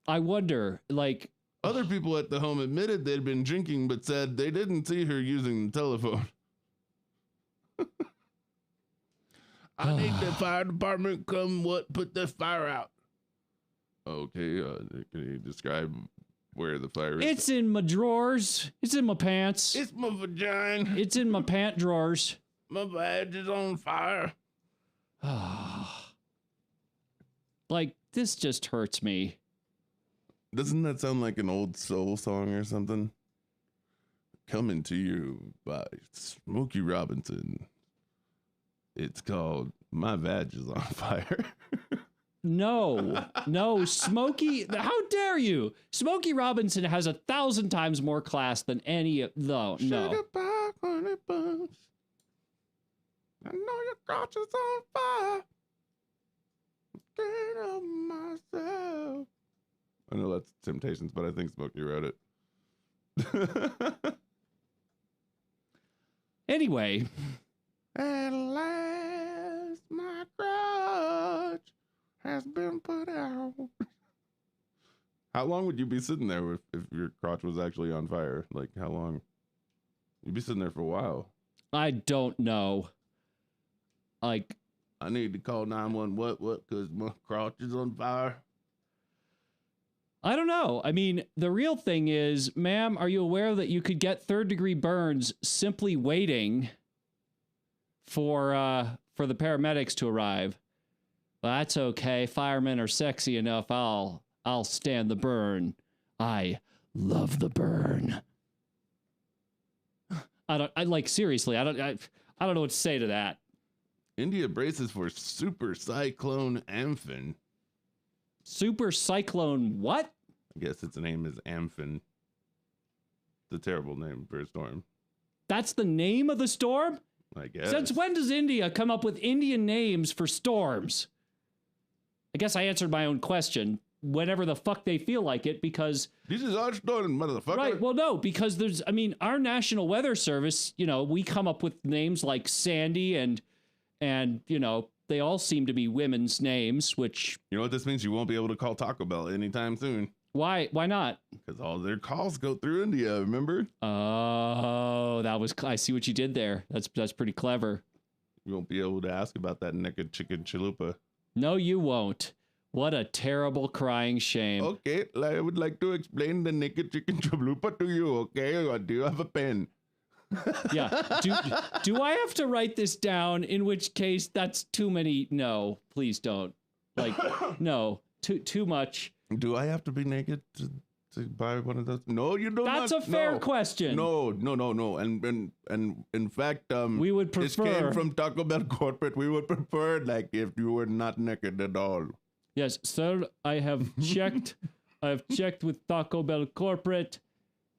[SPEAKER 1] I wonder, like...
[SPEAKER 2] Other people at the home admitted they'd been drinking, but said they didn't see her using the telephone. I need the fire department come put the fire out. Okay, can you describe where the fire is?
[SPEAKER 1] It's in my drawers. It's in my pants.
[SPEAKER 2] It's my vagina.
[SPEAKER 1] It's in my pant drawers.
[SPEAKER 2] My badge is on fire.
[SPEAKER 1] Like, this just hurts me.
[SPEAKER 2] Doesn't that sound like an old soul song or something? Coming to you by Smokey Robinson. It's called My Badge is on Fire.
[SPEAKER 1] No, Smokey, how dare you? Smokey Robinson has 1,000 times more class than any of no.
[SPEAKER 2] Sugar pie, honey buns. I know your crotch is on fire. Get up myself. I know that's Temptations, but I think Smokey wrote it.
[SPEAKER 1] Anyway.
[SPEAKER 2] At last, my crotch has been put out. How long would you be sitting there if your crotch was actually on fire? Like, how long? You'd be sitting there for a while.
[SPEAKER 1] I don't know. Like,
[SPEAKER 2] I need to call 911. What? Because my crotch is on fire.
[SPEAKER 1] I don't know. I mean, the real thing is, ma'am, are you aware that you could get third-degree burns simply waiting for the paramedics to arrive? Well, that's okay. Firemen are sexy enough. I'll stand the burn. I love the burn. Seriously, I don't know what to say to that.
[SPEAKER 2] India braces for Super Cyclone Amphan.
[SPEAKER 1] Super Cyclone what?
[SPEAKER 2] I guess its name is Amphan. It's a terrible name for a storm.
[SPEAKER 1] That's the name of the storm?
[SPEAKER 2] I guess.
[SPEAKER 1] Since when does India come up with Indian names for storms? I guess I answered my own question. Whenever the fuck they feel like it, because...
[SPEAKER 2] This is our storm, motherfucker.
[SPEAKER 1] Right, well, no, because our National Weather Service, we come up with names like Sandy and they all seem to be women's names, which... You
[SPEAKER 2] know what this means? You won't be able to call Taco Bell anytime soon.
[SPEAKER 1] Why not?
[SPEAKER 2] Because all their calls go through India, remember?
[SPEAKER 1] Oh, I see what you did there. That's pretty clever.
[SPEAKER 2] You won't be able to ask about that naked chicken chalupa.
[SPEAKER 1] No, you won't. What a terrible crying shame.
[SPEAKER 2] Okay, I would like to explain the naked chicken chalupa to you, okay? Or do you have a pen?
[SPEAKER 1] Yeah. Do I have to write this down? In which case, that's too many. No, please don't. No, too much.
[SPEAKER 2] Do I have to be naked to buy one of those? No, you don't.
[SPEAKER 1] That's a fair question.
[SPEAKER 2] No. And in fact,
[SPEAKER 1] we would prefer.
[SPEAKER 2] This came from Taco Bell corporate. We would prefer if you were not naked at all.
[SPEAKER 1] Yes, sir. I have checked. I've checked with Taco Bell corporate.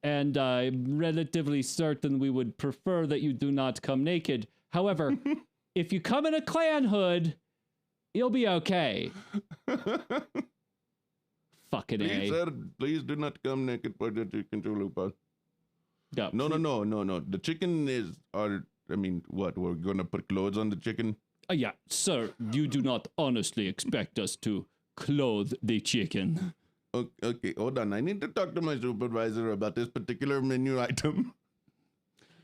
[SPEAKER 1] And I'm relatively certain we would prefer that you do not come naked. However, if you come in a Klan hood, you'll be okay. Fucking
[SPEAKER 2] please, sir, please do not come naked for the chicken chalupa.
[SPEAKER 1] Yeah,
[SPEAKER 2] no. The chicken is what? We're gonna put clothes on the chicken?
[SPEAKER 1] Yeah, sir, you do not honestly expect us to clothe the chicken.
[SPEAKER 2] Okay, hold on. I need to talk to my supervisor about this particular menu item.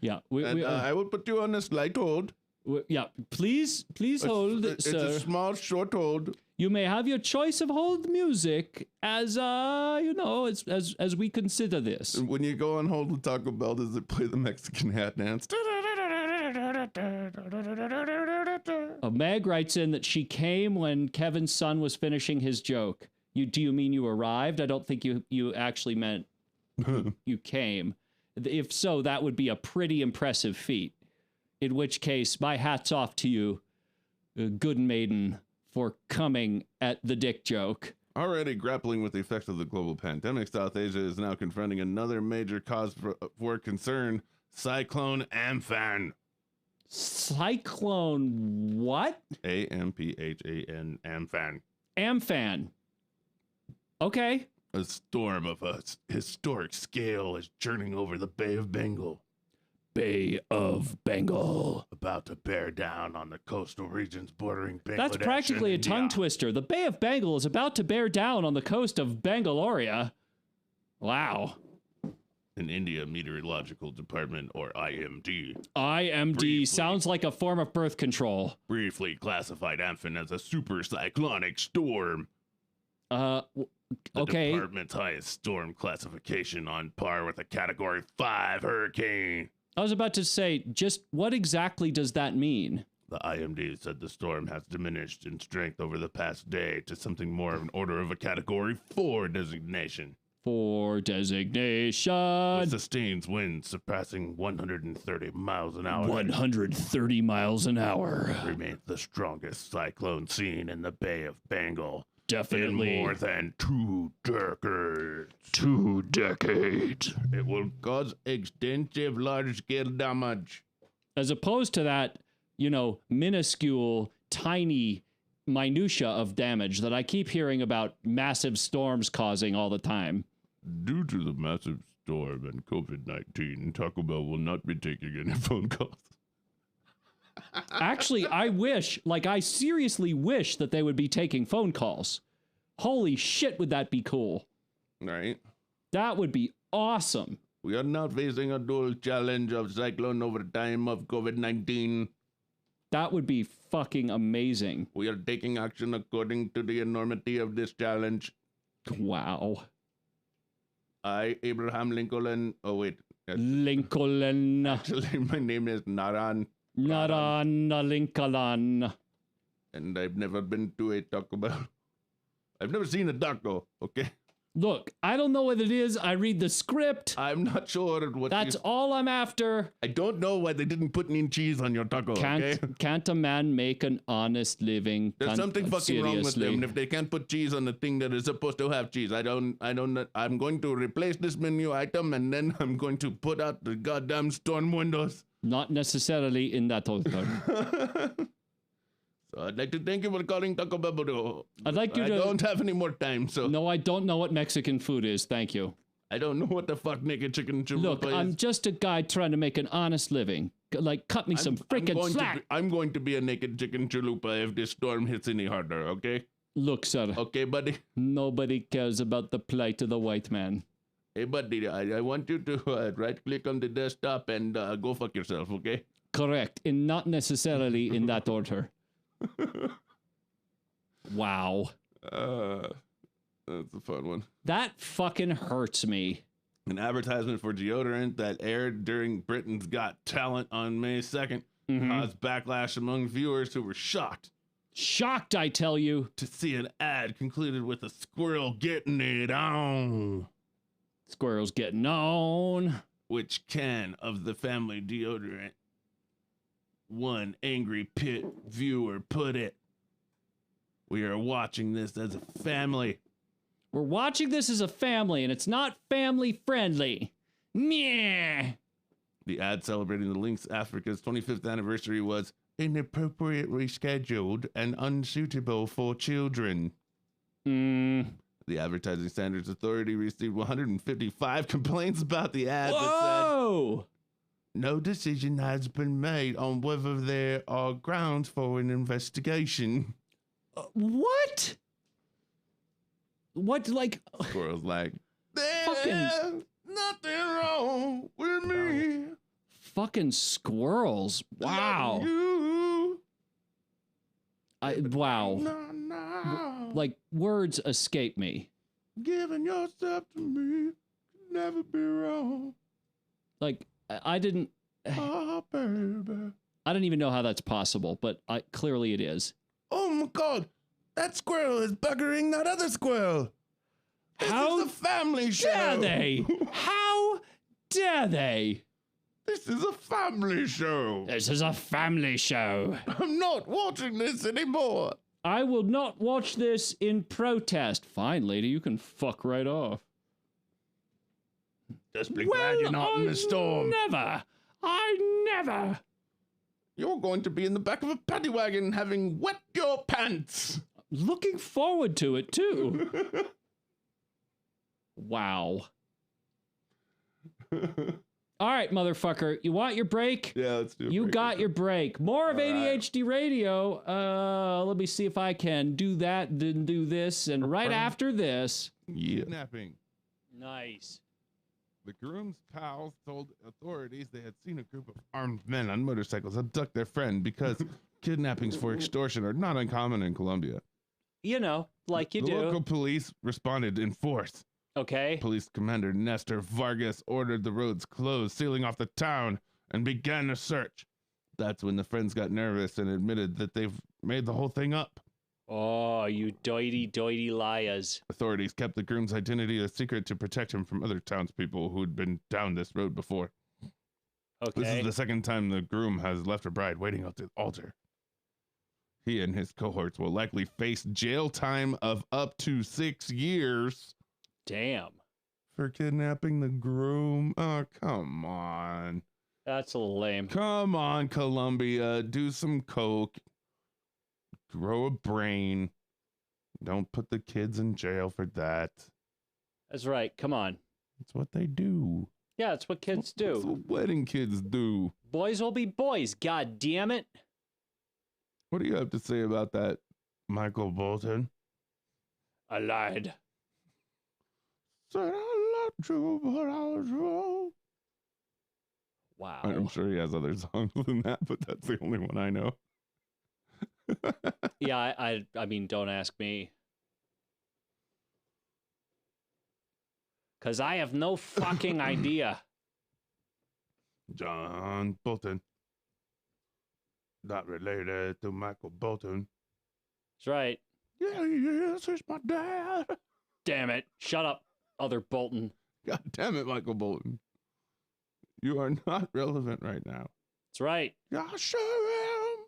[SPEAKER 1] Yeah,
[SPEAKER 2] I will put you on a slight hold.
[SPEAKER 1] Yeah, please hold,
[SPEAKER 2] it's
[SPEAKER 1] sir.
[SPEAKER 2] It's a small, short hold.
[SPEAKER 1] You may have your choice of hold music as as we consider this.
[SPEAKER 2] When you go on hold with Taco Bell, does it play the Mexican hat dance?
[SPEAKER 1] Meg writes in that she came when Kevin's son was finishing his joke. Do you mean you arrived? I don't think you actually meant you came. If so, that would be a pretty impressive feat. In which case, my hat's off to you, good maiden, for coming at the dick joke.
[SPEAKER 2] Already grappling with the effects of the global pandemic, South Asia is now confronting another major cause for concern, Cyclone Amphan.
[SPEAKER 1] Cyclone what?
[SPEAKER 2] Amphan, Amphan.
[SPEAKER 1] Amphan. Okay.
[SPEAKER 2] A storm of a historic scale is churning over the Bay of Bengal.
[SPEAKER 1] Bay of Bengal.
[SPEAKER 2] About to bear down on the coastal regions bordering Bangladesh.
[SPEAKER 1] That's practically a
[SPEAKER 2] and
[SPEAKER 1] tongue
[SPEAKER 2] India.
[SPEAKER 1] twister. The Bay of Bengal is about to bear down on the coast of Bangaloria. Wow.
[SPEAKER 2] An India Meteorological Department, or IMD,
[SPEAKER 1] IMD
[SPEAKER 2] Briefly.
[SPEAKER 1] sounds like a form of birth control.
[SPEAKER 2] briefly classified Amphan as a super cyclonic storm. The
[SPEAKER 1] Okay.
[SPEAKER 2] department's highest storm classification, on par with a Category 5 hurricane.
[SPEAKER 1] I was about to say, just what exactly does that mean?
[SPEAKER 2] The IMD said the storm has diminished in strength over the past day to something more of an order of a Category 4 designation.
[SPEAKER 1] For
[SPEAKER 2] With
[SPEAKER 1] designation.
[SPEAKER 2] sustained winds surpassing 130 miles an hour.
[SPEAKER 1] 130 miles an hour.
[SPEAKER 2] Remains the strongest cyclone seen in the Bay of Bengal
[SPEAKER 1] Definitely.
[SPEAKER 2] in more than 2 decades.
[SPEAKER 1] 2 decades.
[SPEAKER 2] It will cause extensive large-scale damage.
[SPEAKER 1] As opposed to that, minuscule, tiny minutia of damage that I keep hearing about massive storms causing all the time.
[SPEAKER 2] Due to the massive storm and COVID-19, Taco Bell will not be taking any phone calls.
[SPEAKER 1] Actually, I seriously wish that they would be taking phone calls. Holy shit, would that be cool?
[SPEAKER 2] Right?
[SPEAKER 1] That would be awesome.
[SPEAKER 2] We are now facing a dual challenge of cyclone over time of COVID-19.
[SPEAKER 1] That would be fucking amazing.
[SPEAKER 2] We are taking action according to the enormity of this challenge.
[SPEAKER 1] Wow.
[SPEAKER 2] I, Abraham Lincoln. Oh, wait.
[SPEAKER 1] Lincoln.
[SPEAKER 2] Actually, my name is Naran,
[SPEAKER 1] Naran Lincoln.
[SPEAKER 2] and I've never been to a Taco Bell. I've never seen a taco, okay?
[SPEAKER 1] Look, I don't know what it is. I read the script.
[SPEAKER 2] I'm not sure what
[SPEAKER 1] That's all I'm after.
[SPEAKER 2] I don't know why they didn't put any cheese on your taco, okay?
[SPEAKER 1] Can't a man make an honest living?
[SPEAKER 2] There's something fucking wrong with them if they can't put cheese on the thing that is supposed to have cheese. I'm going to replace this menu item, and then I'm going to put out the goddamn storm windows.
[SPEAKER 1] Not necessarily in that order.
[SPEAKER 2] So I'd like to thank you for calling Taco Bell.
[SPEAKER 1] I'd like you to...
[SPEAKER 2] I don't have any more time, so...
[SPEAKER 1] No, I don't know what Mexican food is. Thank you.
[SPEAKER 2] I don't know what the fuck naked chicken chalupa
[SPEAKER 1] Look,
[SPEAKER 2] is.
[SPEAKER 1] I'm just a guy trying to make an honest living. Like, cut me some freaking slack.
[SPEAKER 2] I'm going to be a naked chicken chalupa if this storm hits any harder, okay?
[SPEAKER 1] Look, sir.
[SPEAKER 2] Okay, buddy?
[SPEAKER 1] Nobody cares about the plight of the white man.
[SPEAKER 2] Hey, buddy, I want you to right-click on the desktop and go fuck yourself, okay?
[SPEAKER 1] Correct. And not necessarily in that order. Wow.
[SPEAKER 2] That's a fun one.
[SPEAKER 1] That fucking hurts me.
[SPEAKER 2] An advertisement for deodorant that aired during Britain's Got Talent on May 2nd caused backlash among viewers who were shocked
[SPEAKER 1] Shocked, I tell you.
[SPEAKER 2] to see an ad concluded with a squirrel getting it on.
[SPEAKER 1] Squirrel's getting on.
[SPEAKER 2] Which can of the family deodorant? One angry pit viewer put it. We are watching this as a family.
[SPEAKER 1] We're watching this as a family, and it's not family friendly. Meh.
[SPEAKER 2] The ad celebrating the Lynx Africa's 25th anniversary was inappropriately scheduled and unsuitable for children. The Advertising Standards Authority received 155 complaints about the ad that
[SPEAKER 1] Whoa!
[SPEAKER 2] said, no decision has been made on whether there are grounds for an investigation.
[SPEAKER 1] What? What, like...
[SPEAKER 2] Squirrel's like,
[SPEAKER 1] Fucking-
[SPEAKER 2] there's nothing wrong with me.
[SPEAKER 1] Fucking squirrels. Wow.
[SPEAKER 2] You.
[SPEAKER 1] Wow.
[SPEAKER 2] No.
[SPEAKER 1] Like, words escape me.
[SPEAKER 2] Giving yourself to me could never be wrong.
[SPEAKER 1] Like, I didn't...
[SPEAKER 2] Oh, baby.
[SPEAKER 1] I don't even know how that's possible, but clearly it is.
[SPEAKER 2] Oh my God, that squirrel is buggering that other squirrel. This
[SPEAKER 1] How
[SPEAKER 2] is a family show.
[SPEAKER 1] dare they? How dare they?
[SPEAKER 2] This is a family show.
[SPEAKER 1] This is a family show.
[SPEAKER 2] I'm not watching this anymore.
[SPEAKER 1] I will not watch this in protest. Fine, lady, you can fuck right off.
[SPEAKER 2] Just be glad you're not in the storm.
[SPEAKER 1] I never.
[SPEAKER 2] You're going to be in the back of a paddy wagon having wet your pants.
[SPEAKER 1] Looking forward to it, too. Wow. All right, motherfucker. You want your break?
[SPEAKER 2] Yeah, let's do it.
[SPEAKER 1] You got your break. More of
[SPEAKER 2] All right.
[SPEAKER 1] ADHD radio. Let me see if I can do that, then do this, and right after this.
[SPEAKER 2] Yeah. Kidnapping.
[SPEAKER 1] Nice.
[SPEAKER 2] The groom's pals told authorities they had seen a group of armed men on motorcycles abduct their friend because kidnappings for extortion are not uncommon in Colombia.
[SPEAKER 1] You know, like you
[SPEAKER 2] The
[SPEAKER 1] do.
[SPEAKER 2] local police responded in force.
[SPEAKER 1] Okay.
[SPEAKER 2] Police Commander Nestor Vargas ordered the roads closed, sealing off the town, and began a search. That's when the friends got nervous and admitted that they've made the whole thing up.
[SPEAKER 1] Oh, you doity liars.
[SPEAKER 2] Authorities kept the groom's identity a secret to protect him from other townspeople who had been down this road before.
[SPEAKER 1] Okay.
[SPEAKER 2] This is the second time the groom has left a bride waiting at the altar. He and his cohorts will likely face jail time of up to 6 years.
[SPEAKER 1] Damn.
[SPEAKER 2] For kidnapping the groom? Oh, come on.
[SPEAKER 1] That's a little lame.
[SPEAKER 2] Come on, Colombia. Do some coke. Grow a brain. Don't put the kids in jail for that.
[SPEAKER 1] That's right. Come on.
[SPEAKER 2] That's what they do.
[SPEAKER 1] Yeah, it's what kids
[SPEAKER 2] That's
[SPEAKER 1] do.
[SPEAKER 2] what wedding kids do.
[SPEAKER 1] Boys will be boys. God damn it.
[SPEAKER 2] What do you have to say about that, Michael Bolton?
[SPEAKER 1] I lied.
[SPEAKER 2] Said I loved you, but I was wrong.
[SPEAKER 1] Wow.
[SPEAKER 2] I'm sure he has other songs than that, but that's the only one I know.
[SPEAKER 1] Yeah, I mean, don't ask me. Because I have no fucking idea.
[SPEAKER 2] John Bolton. Not related to Michael Bolton.
[SPEAKER 1] That's right.
[SPEAKER 2] Yeah, yes, he's my dad.
[SPEAKER 1] Damn it. Shut up, other Bolton.
[SPEAKER 2] God damn it, Michael Bolton. You are not relevant right now.
[SPEAKER 1] That's right.
[SPEAKER 2] Yeah, I sure am.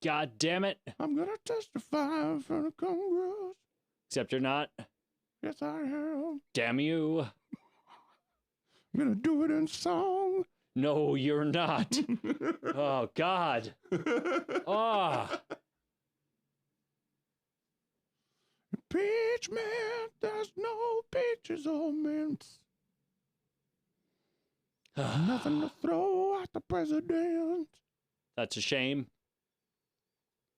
[SPEAKER 1] God damn it.
[SPEAKER 2] I'm gonna testify in front of Congress.
[SPEAKER 1] Except you're not.
[SPEAKER 2] Yes, I am.
[SPEAKER 1] Damn you.
[SPEAKER 2] I'm gonna do it in song.
[SPEAKER 1] No, you're not. Oh, God. Oh.
[SPEAKER 2] Impeachment, there's no peaches or mints. Nothing to throw at the president.
[SPEAKER 1] That's a shame.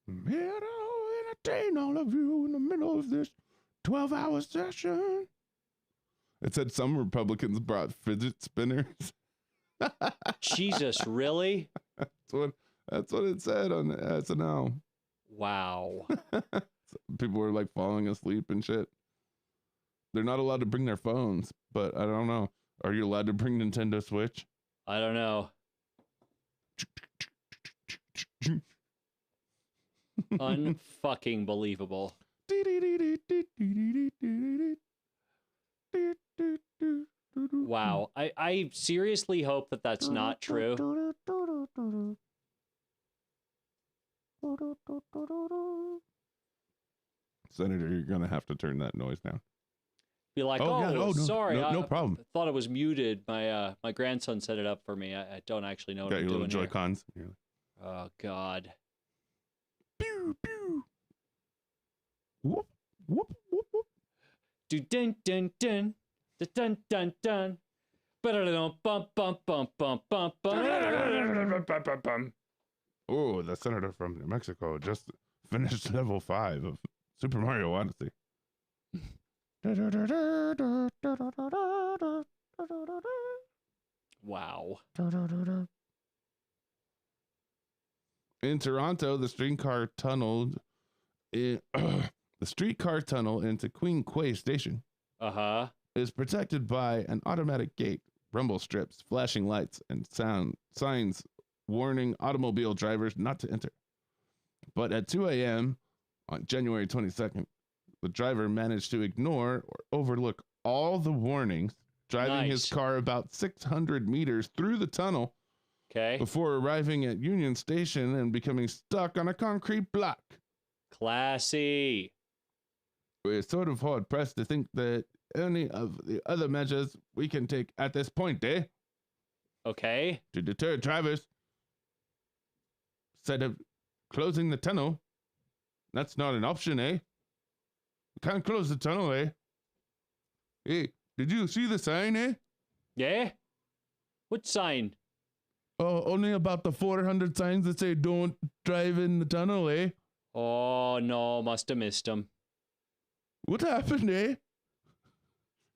[SPEAKER 2] I'm here to entertain all of you in the middle of this 12-hour session. It said some Republicans brought fidget spinners.
[SPEAKER 1] Jesus, really?
[SPEAKER 2] That's what it said on the SNL.
[SPEAKER 1] Wow.
[SPEAKER 2] People were like falling asleep and shit. They're not allowed to bring their phones, but I don't know. Are you allowed to bring Nintendo Switch?
[SPEAKER 1] I don't know. Unfucking believable. Wow. I seriously hope that that's not true.
[SPEAKER 2] Senator, you're going to have to turn that noise down.
[SPEAKER 1] Be like,
[SPEAKER 2] yeah,
[SPEAKER 1] no, sorry.
[SPEAKER 2] No problem.
[SPEAKER 1] I thought it was muted. My grandson set it up for me. I don't actually know what
[SPEAKER 2] Got
[SPEAKER 1] I'm
[SPEAKER 2] your little
[SPEAKER 1] doing here.
[SPEAKER 2] Joy-Cons.
[SPEAKER 1] Oh, God.
[SPEAKER 2] Pew, pew. Whoop, whoop, whoop, whoop.
[SPEAKER 1] Do dun dun dun dun dun dun. Bum bum bum bum bum bum.
[SPEAKER 2] Oh, the senator from New Mexico just finished level 5 of Super Mario Odyssey.
[SPEAKER 1] Wow.
[SPEAKER 2] In Toronto, the streetcar tunnel into Queen Quay Station
[SPEAKER 1] Uh-huh.
[SPEAKER 2] is protected by an automatic gate, rumble strips, flashing lights, and sound signs warning automobile drivers not to enter. But at 2 a.m. on January 22nd, the driver managed to ignore or overlook all the warnings, driving his car about 600 meters through the tunnel before arriving at Union Station and becoming stuck on a concrete block.
[SPEAKER 1] Classy.
[SPEAKER 2] We're sort of hard pressed to think that any of the other measures we can take at this point,
[SPEAKER 1] Okay.
[SPEAKER 2] to deter drivers. Instead of closing the tunnel, that's not an option, We can't close the tunnel, Hey, did you see the sign,
[SPEAKER 1] Yeah? What sign?
[SPEAKER 2] Oh, only about the 400 signs that say don't drive in the tunnel,
[SPEAKER 1] Oh, no, must have missed him.
[SPEAKER 2] What happened,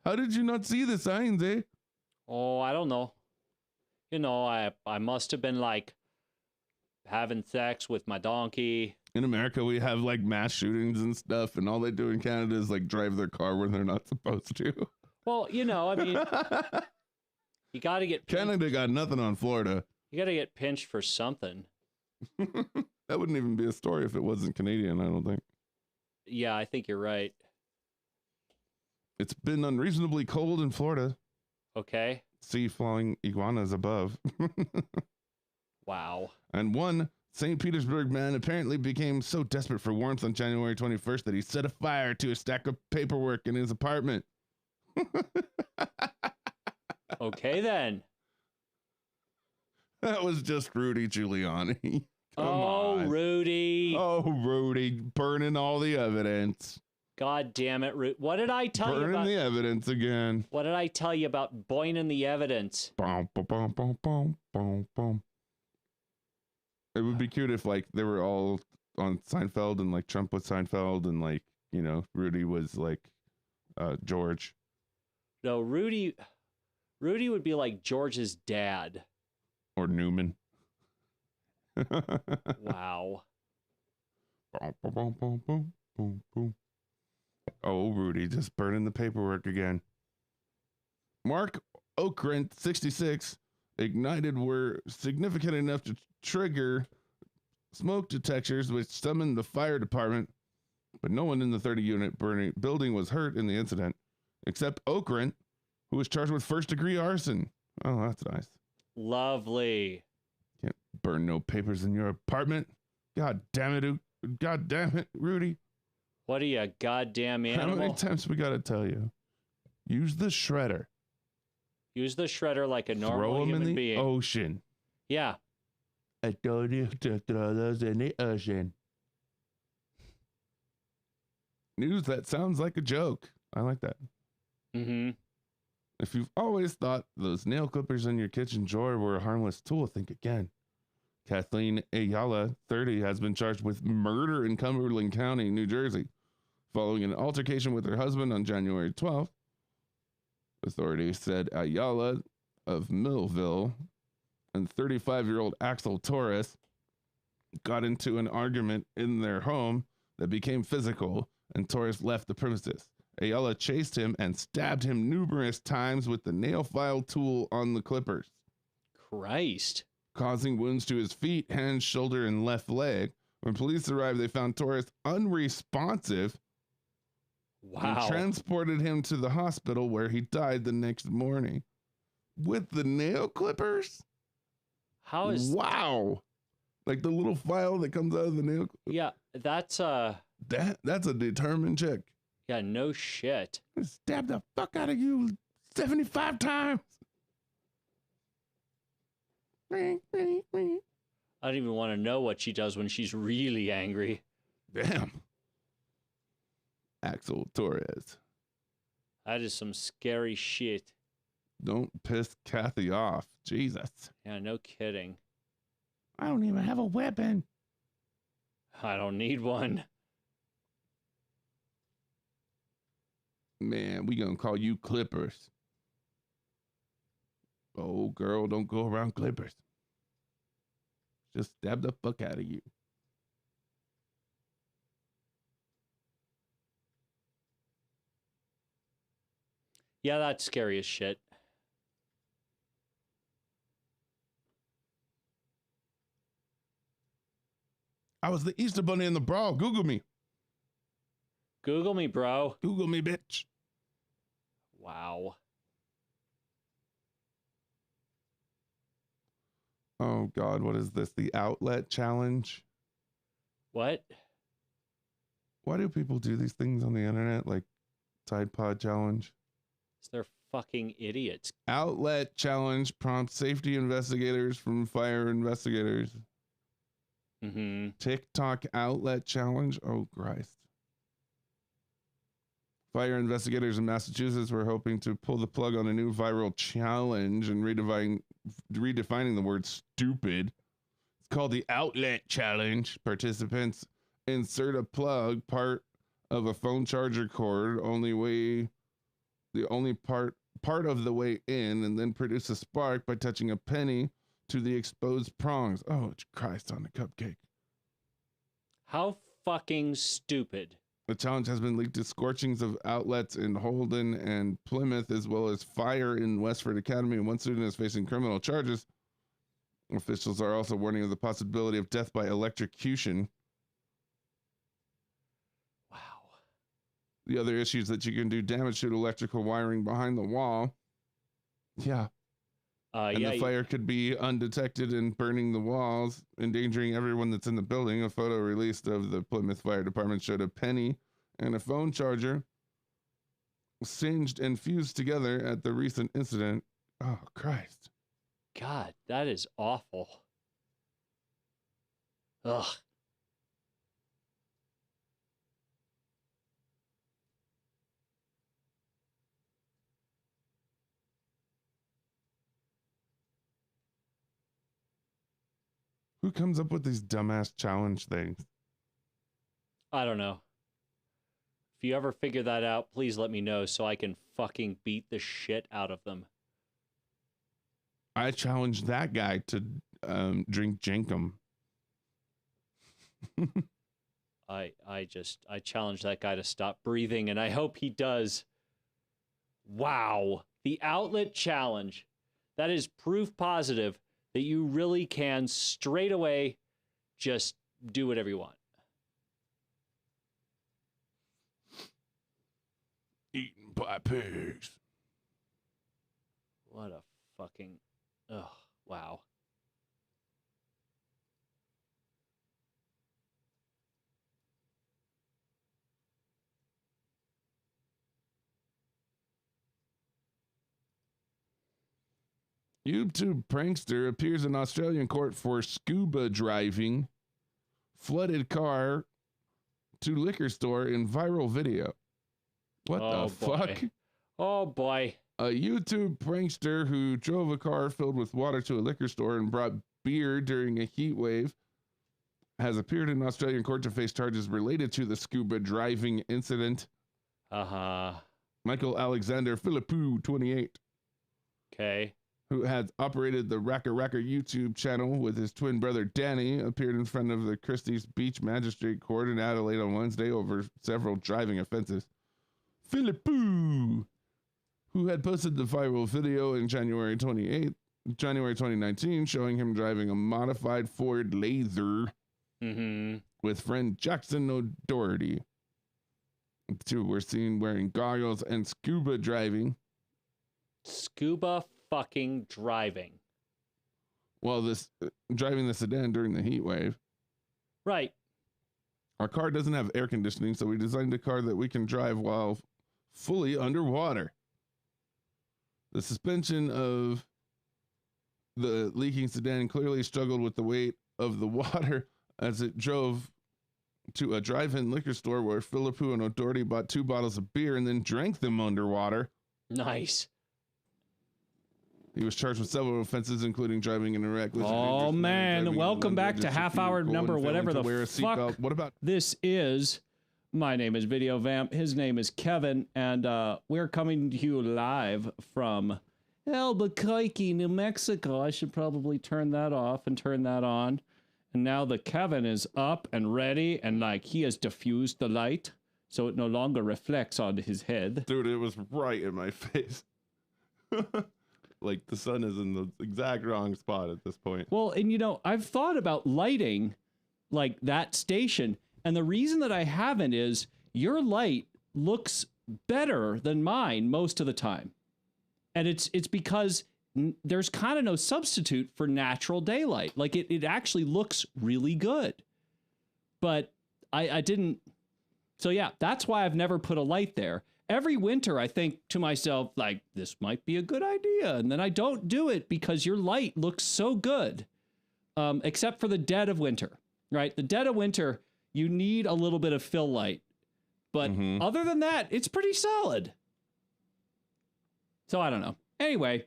[SPEAKER 2] How did you not see the signs,
[SPEAKER 1] Oh, I don't know. You know, I must have been, like, having sex with my donkey.
[SPEAKER 2] In America, we have, like, mass shootings and stuff, and all they do in Canada is, like, drive their car when they're not supposed to.
[SPEAKER 1] Well, you know, I mean, you got to get...
[SPEAKER 2] Canada got nothing on Florida.
[SPEAKER 1] You got to get pinched for something.
[SPEAKER 2] That wouldn't even be a story if it wasn't Canadian, I don't think.
[SPEAKER 1] Yeah, I think you're right.
[SPEAKER 2] It's been unreasonably cold in Florida.
[SPEAKER 1] Okay.
[SPEAKER 2] See flying iguanas above.
[SPEAKER 1] Wow.
[SPEAKER 2] And one St. Petersburg man apparently became so desperate for warmth on January 21st that he set a fire to a stack of paperwork in his apartment.
[SPEAKER 1] Okay, then.
[SPEAKER 2] That was just Rudy Giuliani. Come on.
[SPEAKER 1] Rudy.
[SPEAKER 2] Oh, Rudy, burning all the evidence.
[SPEAKER 1] God damn it, Rudy. What did I tell you about?
[SPEAKER 2] Burning the evidence again.
[SPEAKER 1] What did I tell you about boining the evidence?
[SPEAKER 2] Boom, boom, boom, boom, boom, boom, boom. It would be cute if, like, they were all on Seinfeld and, like, Trump was Seinfeld and, like, you know, Rudy was, like, George.
[SPEAKER 1] No, Rudy would be like George's dad.
[SPEAKER 2] Or Newman.
[SPEAKER 1] Wow.
[SPEAKER 2] Boom, boom, boom, boom, boom, boom, boom. Oh, Rudy, just burning the paperwork again. Mark Okrent, 66, ignited were significant enough to trigger smoke detectors, which summoned the fire department, but no one in the 30-unit burning building was hurt in the incident, except Okrent, who was charged with first-degree arson. Oh, that's nice.
[SPEAKER 1] Lovely.
[SPEAKER 2] Can't burn no papers in your apartment. God damn it, Rudy.
[SPEAKER 1] What are you, a goddamn animal?
[SPEAKER 2] How many times we gotta tell you? Use the shredder.
[SPEAKER 1] Use the shredder like a normal
[SPEAKER 2] Throw them
[SPEAKER 1] human
[SPEAKER 2] in the
[SPEAKER 1] being.
[SPEAKER 2] ocean.
[SPEAKER 1] Yeah.
[SPEAKER 2] I told you to throw those in the ocean. News that sounds like a joke. I like that.
[SPEAKER 1] Mm-hmm.
[SPEAKER 2] If you've always thought those nail clippers in your kitchen drawer were a harmless tool, think again. Kathleen Ayala, 30, has been charged with murder in Cumberland County, New Jersey, following an altercation with her husband on January 12th. Authorities said Ayala of Millville and 35-year-old Axel Torres got into an argument in their home that became physical, and Torres left the premises. Ayala chased him and stabbed him numerous times with the nail file tool on the clippers,
[SPEAKER 1] Christ.
[SPEAKER 2] causing wounds to his feet, hands, shoulder, and left leg. When police arrived, they found Torres unresponsive.
[SPEAKER 1] Wow.
[SPEAKER 2] And transported him to the hospital, where he died the next morning. With the nail clippers?
[SPEAKER 1] How is...
[SPEAKER 2] Wow. Like the little file that comes out of the nail.
[SPEAKER 1] Yeah, that's
[SPEAKER 2] That's a determined chick.
[SPEAKER 1] Yeah, no shit.
[SPEAKER 2] I stabbed the fuck out of you 75 times.
[SPEAKER 1] I don't even want to know what she does when she's really angry.
[SPEAKER 2] Damn. Axel Torres.
[SPEAKER 1] That is some scary shit.
[SPEAKER 2] Don't piss Kathy off. Jesus.
[SPEAKER 1] Yeah, no kidding.
[SPEAKER 2] I don't even have a weapon.
[SPEAKER 1] I don't need one.
[SPEAKER 2] Man, we gonna call you Clippers. Oh, girl, don't go around Clippers. Just stab the fuck out of you.
[SPEAKER 1] Yeah, that's scary as shit.
[SPEAKER 2] I was the Easter Bunny in the brawl. Google me.
[SPEAKER 1] Google me, bro.
[SPEAKER 2] Google me, bitch.
[SPEAKER 1] Wow.
[SPEAKER 2] Oh, God, what is this? The outlet challenge?
[SPEAKER 1] What?
[SPEAKER 2] Why do people do these things on the internet, like Tide Pod challenge?
[SPEAKER 1] They're fucking idiots.
[SPEAKER 2] Outlet challenge prompts safety investigators from fire investigators.
[SPEAKER 1] Mm-hmm.
[SPEAKER 2] TikTok outlet challenge? Oh, Christ. Fire investigators in Massachusetts were hoping to pull the plug on a new viral challenge and redefining the word stupid. It's called the Outlet Challenge. Participants insert a plug part of a phone charger cord, the only part of the way in, and then produce a spark by touching a penny to the exposed prongs. Oh, Christ on the cupcake.
[SPEAKER 1] How fucking stupid.
[SPEAKER 2] The challenge has been linked to scorchings of outlets in Holden and Plymouth, as well as fire in Westford Academy, and one student is facing criminal charges. Officials are also warning of the possibility of death by electrocution.
[SPEAKER 1] Wow.
[SPEAKER 2] The other issue is that you can do damage to electrical wiring behind the wall. Yeah. The fire could be undetected and burning the walls, endangering everyone that's in the building. A photo released of the Plymouth Fire Department showed a penny and a phone charger singed and fused together at the recent incident. Oh, Christ.
[SPEAKER 1] God, that is awful. Ugh.
[SPEAKER 2] Who comes up with these dumbass challenge things?
[SPEAKER 1] I don't know. If you ever figure that out, please let me know so I can fucking beat the shit out of them.
[SPEAKER 2] I challenged that guy to drink Jenkum.
[SPEAKER 1] I challenge that guy to stop breathing, and I hope he does. Wow. The outlet challenge. That is proof positive that you really can straight away just do whatever you want.
[SPEAKER 2] Eaten by pigs.
[SPEAKER 1] What a fucking... Ugh, wow.
[SPEAKER 2] YouTube prankster appears in Australian court for scuba driving, flooded car to liquor store in viral video. What the fuck?
[SPEAKER 1] Oh boy.
[SPEAKER 2] A YouTube prankster who drove a car filled with water to a liquor store and brought beer during a heat wave has appeared in Australian court to face charges related to the scuba driving incident.
[SPEAKER 1] Uh-huh.
[SPEAKER 2] Michael Alexander Philippou, 28.
[SPEAKER 1] Okay.
[SPEAKER 2] Who had operated the Racker YouTube channel with his twin brother Danny, appeared in front of the Christie's Beach Magistrate Court in Adelaide on Wednesday over several driving offenses. Philippou, who had posted the viral video in January 2019, showing him driving a modified Ford Laser with friend Jackson O'Doherty. The two were seen wearing goggles and scuba driving.
[SPEAKER 1] Scuba fucking driving.
[SPEAKER 2] Well, driving the sedan during the heat wave.
[SPEAKER 1] Right.
[SPEAKER 2] Our car doesn't have air conditioning, so we designed a car that we can drive while fully underwater. The suspension of the leaking sedan clearly struggled with the weight of the water as it drove to a drive-in liquor store where Philippou and O'Doherty bought 2 bottles of beer and then drank them underwater.
[SPEAKER 1] Nice.
[SPEAKER 2] He was charged with several offenses, including driving in a reckless.
[SPEAKER 1] Oh man! Welcome back to half hour number whatever the fuck.
[SPEAKER 2] What about
[SPEAKER 1] this is? My name is Video Vamp. His name is Kevin, and we're coming to you live from Albuquerque, New Mexico. I should probably turn that off and turn that on. And now the Kevin is up and ready, and like he has diffused the light, so it no longer reflects on his head.
[SPEAKER 2] Dude, it was right in my face. Like the sun is in the exact wrong spot at this point.
[SPEAKER 1] Well, and you know, I've thought about lighting like that station. And the reason that I haven't is your light looks better than mine most of the time. And it's because there's kind of no substitute for natural daylight. Like it actually looks really good. But I didn't. So yeah, that's why I've never put a light there. Every winter, I think to myself, like, this might be a good idea. And then I don't do it because your light looks so good. Except for the dead of winter, right? The dead of winter, you need a little bit of fill light. But other than that, it's pretty solid. So I don't know. Anyway,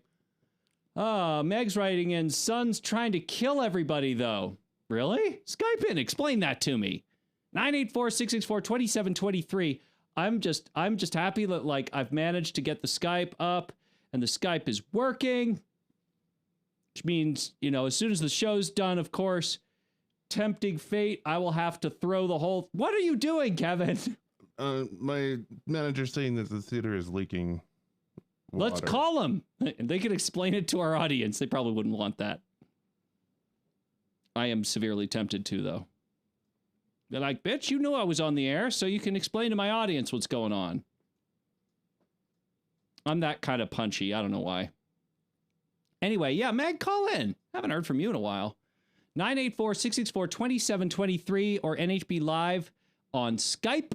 [SPEAKER 1] Meg's writing in, son's trying to kill everybody, though. Really? Skype in. Explain that to me. 984-664-2723. I'm just happy that, like, I've managed to get the Skype up and the Skype is working. Which means, you know, as soon as the show's done, of course, tempting fate, I will have to throw the whole... What are you doing, Kevin?
[SPEAKER 2] My manager's saying that the theater is leaking water.
[SPEAKER 1] Let's call them. They can explain it to our audience. They probably wouldn't want that. I am severely tempted to, though. They're like, bitch, you knew I was on the air, so you can explain to my audience what's going on. I'm that kind of punchy. I don't know why. Anyway, yeah, Meg, call in. Haven't heard from you in a while. 984-664-2723 or NHB Live on Skype.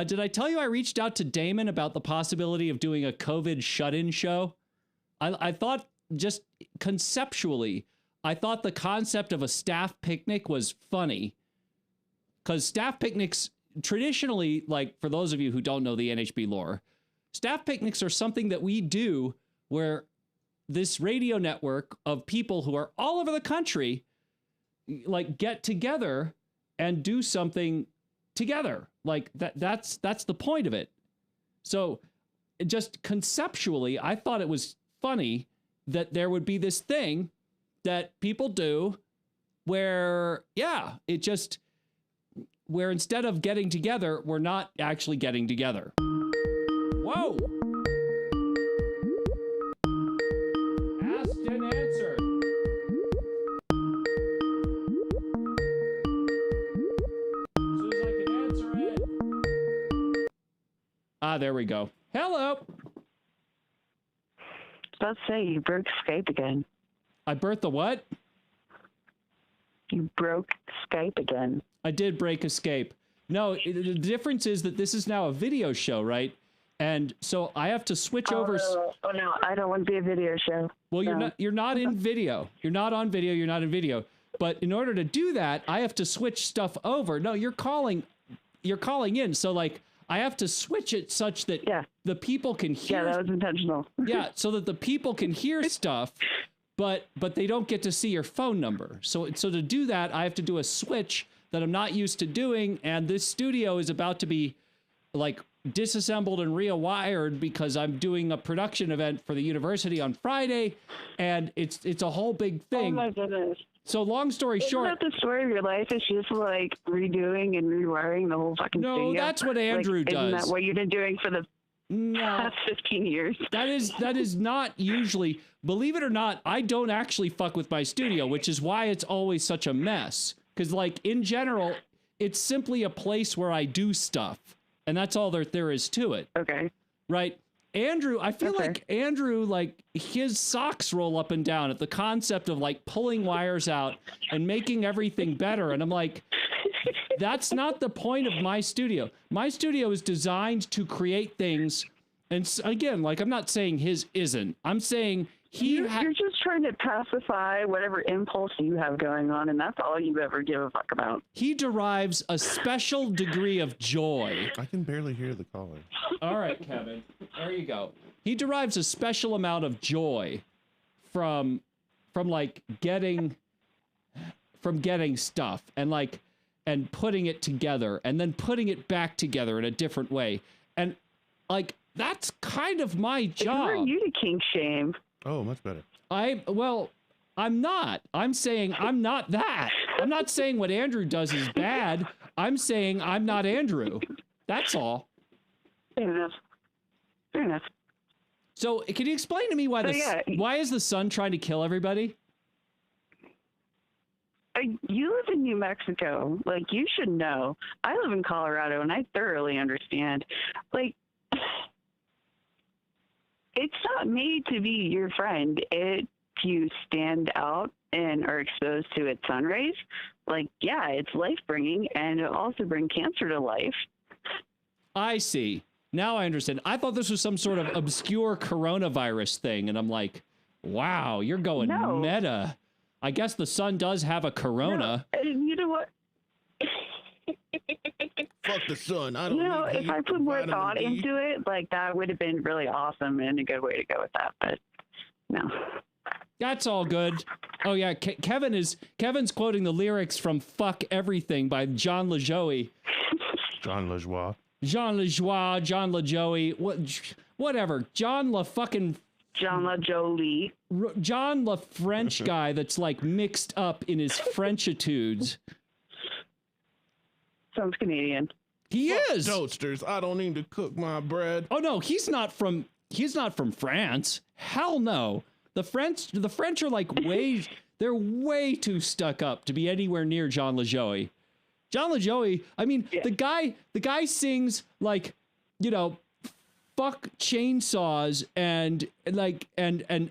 [SPEAKER 1] Did I tell you I reached out to Damon about the possibility of doing a COVID shut-in show? I thought, just conceptually, I thought the concept of a staff picnic was funny. Because staff picnics, traditionally, like, for those of you who don't know the NHB lore, staff picnics are something that we do where this radio network of people who are all over the country, like, get together and do something together. Like, that's the point of it. So just conceptually, I thought it was funny that there would be this thing that people do where, yeah, where instead of getting together, we're not actually getting together. Whoa! Asked and answered. As soon as I can answer it. Ah, there we go. Hello.
[SPEAKER 6] Let's say you broke Skype again.
[SPEAKER 1] I birthed the what?
[SPEAKER 6] You broke Skype again.
[SPEAKER 1] I did break Escape. No, the difference is that this is now a video show, right? And so I have to switch over.
[SPEAKER 6] Oh no, I don't want to be a video show.
[SPEAKER 1] Well,
[SPEAKER 6] No.
[SPEAKER 1] you're not in video. You're not on video. You're not in video. But in order to do that, I have to switch stuff over. No, you're calling in. So like I have to switch it such that the people can hear.
[SPEAKER 6] Yeah, that was intentional.
[SPEAKER 1] Yeah, so that the people can hear stuff, but they don't get to see your phone number. So to do that, I have to do a switch that I'm not used to doing, and this studio is about to be like disassembled and rewired because I'm doing a production event for the university on Friday, and it's a whole big thing.
[SPEAKER 6] Oh my goodness.
[SPEAKER 1] So long story short,
[SPEAKER 6] Isn't that the story of your life? It's just like redoing and rewiring the whole fucking studio.
[SPEAKER 1] no, that's what Andrew
[SPEAKER 6] like,
[SPEAKER 1] does.
[SPEAKER 6] Isn't that what you've been doing for the
[SPEAKER 1] No,
[SPEAKER 6] past 15 years?
[SPEAKER 1] that is not usually. Believe it or not, I don't actually fuck with my studio, which is why it's always such a mess. Because, like, in general, it's simply a place where I do stuff. And that's all there is to it.
[SPEAKER 6] Okay.
[SPEAKER 1] Right? Andrew, I feel like Andrew, like, his socks roll up and down at the concept of, like, pulling wires out and making everything better. And I'm like, that's not the point of my studio. My studio is designed to create things. And again, like, I'm not saying his isn't. I'm saying
[SPEAKER 6] You're just trying to pacify whatever impulse you have going on, and that's all you ever give a fuck about.
[SPEAKER 1] He derives a special degree of joy.
[SPEAKER 2] I can barely hear the caller.
[SPEAKER 1] All right, Kevin, there you go. He derives a special amount of joy from getting stuff and putting it together and then putting it back together in a different way. And like, that's kind of my job.
[SPEAKER 6] Who are you to kink shame?
[SPEAKER 2] Oh, much better.
[SPEAKER 1] I'm not. I'm saying I'm not that. I'm not saying what Andrew does is bad. I'm saying I'm not Andrew. That's all.
[SPEAKER 6] Fair enough.
[SPEAKER 1] So can you explain to me why
[SPEAKER 6] why
[SPEAKER 1] is the sun trying to kill everybody?
[SPEAKER 6] You live in New Mexico. Like, you should know. I live in Colorado, and I thoroughly understand. Like, it's not made to be your friend if you stand out and are exposed to its sun rays. Like, yeah, it's life-bringing, and it'll also bring cancer to life.
[SPEAKER 1] I see. Now I understand. I thought this was some sort of obscure coronavirus thing, and I'm like, wow, you're going meta. I guess the sun does have a corona.
[SPEAKER 6] No, and you know what?
[SPEAKER 2] Fuck the sun. I don't
[SPEAKER 6] If I put more thought into it, like, that would have been really awesome and a good way to go with that, but no.
[SPEAKER 1] That's all good. Oh yeah, Kevin's quoting the lyrics from "Fuck Everything" by John LaJoie.
[SPEAKER 2] John LaJoie.
[SPEAKER 1] John LaJoie, John LaJoie, whatever. John LaJolie. John La French guy that's like mixed up in his Frenchitudes.
[SPEAKER 6] Sounds Canadian.
[SPEAKER 1] He is.
[SPEAKER 2] Toasters. I don't need to cook my bread.
[SPEAKER 1] Oh no, he's not from France. Hell no. The French are like they're way too stuck up to be anywhere near John LaJoie. John LaJoie, I mean, the guy sings like, fuck chainsaws and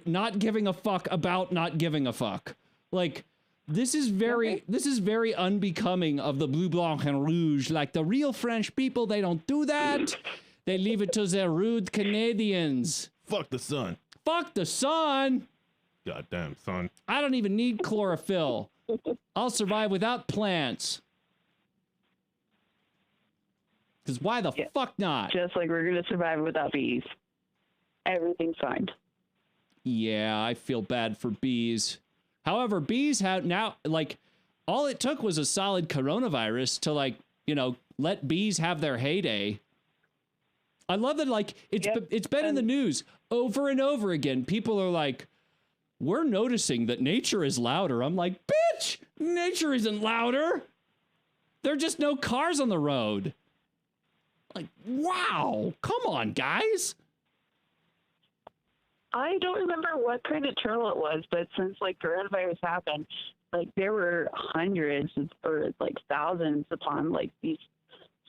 [SPEAKER 1] not giving a fuck about not giving a fuck. Like, this is very unbecoming of the bleu, blanc, and rouge. Like, the real French people, they don't do that. They leave it to the rude Canadians.
[SPEAKER 2] Fuck the sun.
[SPEAKER 1] Fuck the sun.
[SPEAKER 2] Goddamn sun.
[SPEAKER 1] I don't even need chlorophyll. I'll survive without plants. Because why the fuck not?
[SPEAKER 6] Just like we're going to survive without bees. Everything's fine.
[SPEAKER 1] Yeah, I feel bad for bees. However, bees have now, like, all it took was a solid coronavirus to, like, let bees have their heyday. I love that, like, it's been in the news over and over again. People are like, we're noticing that nature is louder. I'm like, bitch, nature isn't louder. There are just no cars on the road. Like, wow, come on, guys.
[SPEAKER 6] I don't remember what kind of turtle it was, but since, like, coronavirus happened, like, there were hundreds or, like, thousands upon, like, these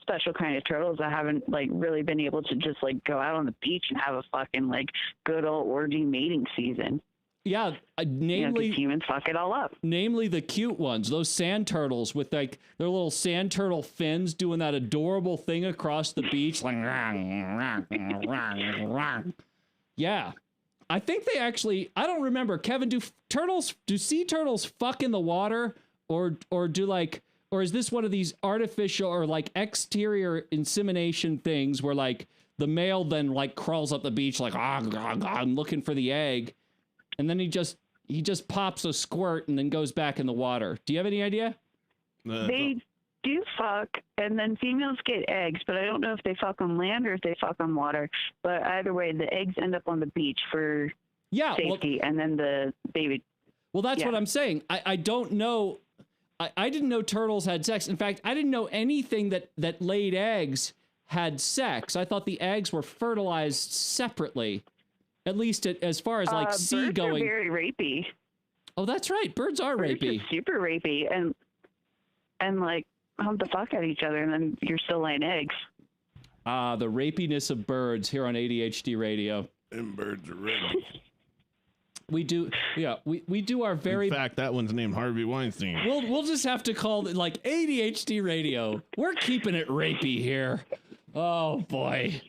[SPEAKER 6] special kind of turtles that haven't, like, really been able to just, like, go out on the beach and have a fucking, like, good old orgy mating season.
[SPEAKER 1] Yeah, namely,
[SPEAKER 6] humans fuck it all up.
[SPEAKER 1] Namely the cute ones, those sand turtles with, like, their little sand turtle fins doing that adorable thing across the beach, like, yeah. I think they actually, I don't remember, Kevin, do sea turtles fuck in the water, or is this one of these artificial or, like, exterior insemination things where, like, the male then, like, crawls up the beach like, I'm looking for the egg. And then he just pops a squirt and then goes back in the water. Do you have any idea?
[SPEAKER 6] They do fuck, and then females get eggs, but I don't know if they fuck on land or if they fuck on water. But either way, the eggs end up on the beach for safety, and then the baby.
[SPEAKER 1] Well, that's what I'm saying. I don't know. I didn't know turtles had sex. In fact, I didn't know anything that laid eggs had sex. I thought the eggs were fertilized separately. At least as far as, like, seagoing.
[SPEAKER 6] Birds are very rapey.
[SPEAKER 1] Oh, that's right. Birds are rapey.
[SPEAKER 6] Are super rapey, and like, hump the fuck at each other, and then you're still laying eggs.
[SPEAKER 1] The rapiness of birds here on ADHD radio.
[SPEAKER 2] And birds are rapey.
[SPEAKER 1] We do our very.
[SPEAKER 2] In fact, that one's named Harvey Weinstein.
[SPEAKER 1] We'll just have to call it, like, ADHD radio. We're keeping it rapey here. Oh boy.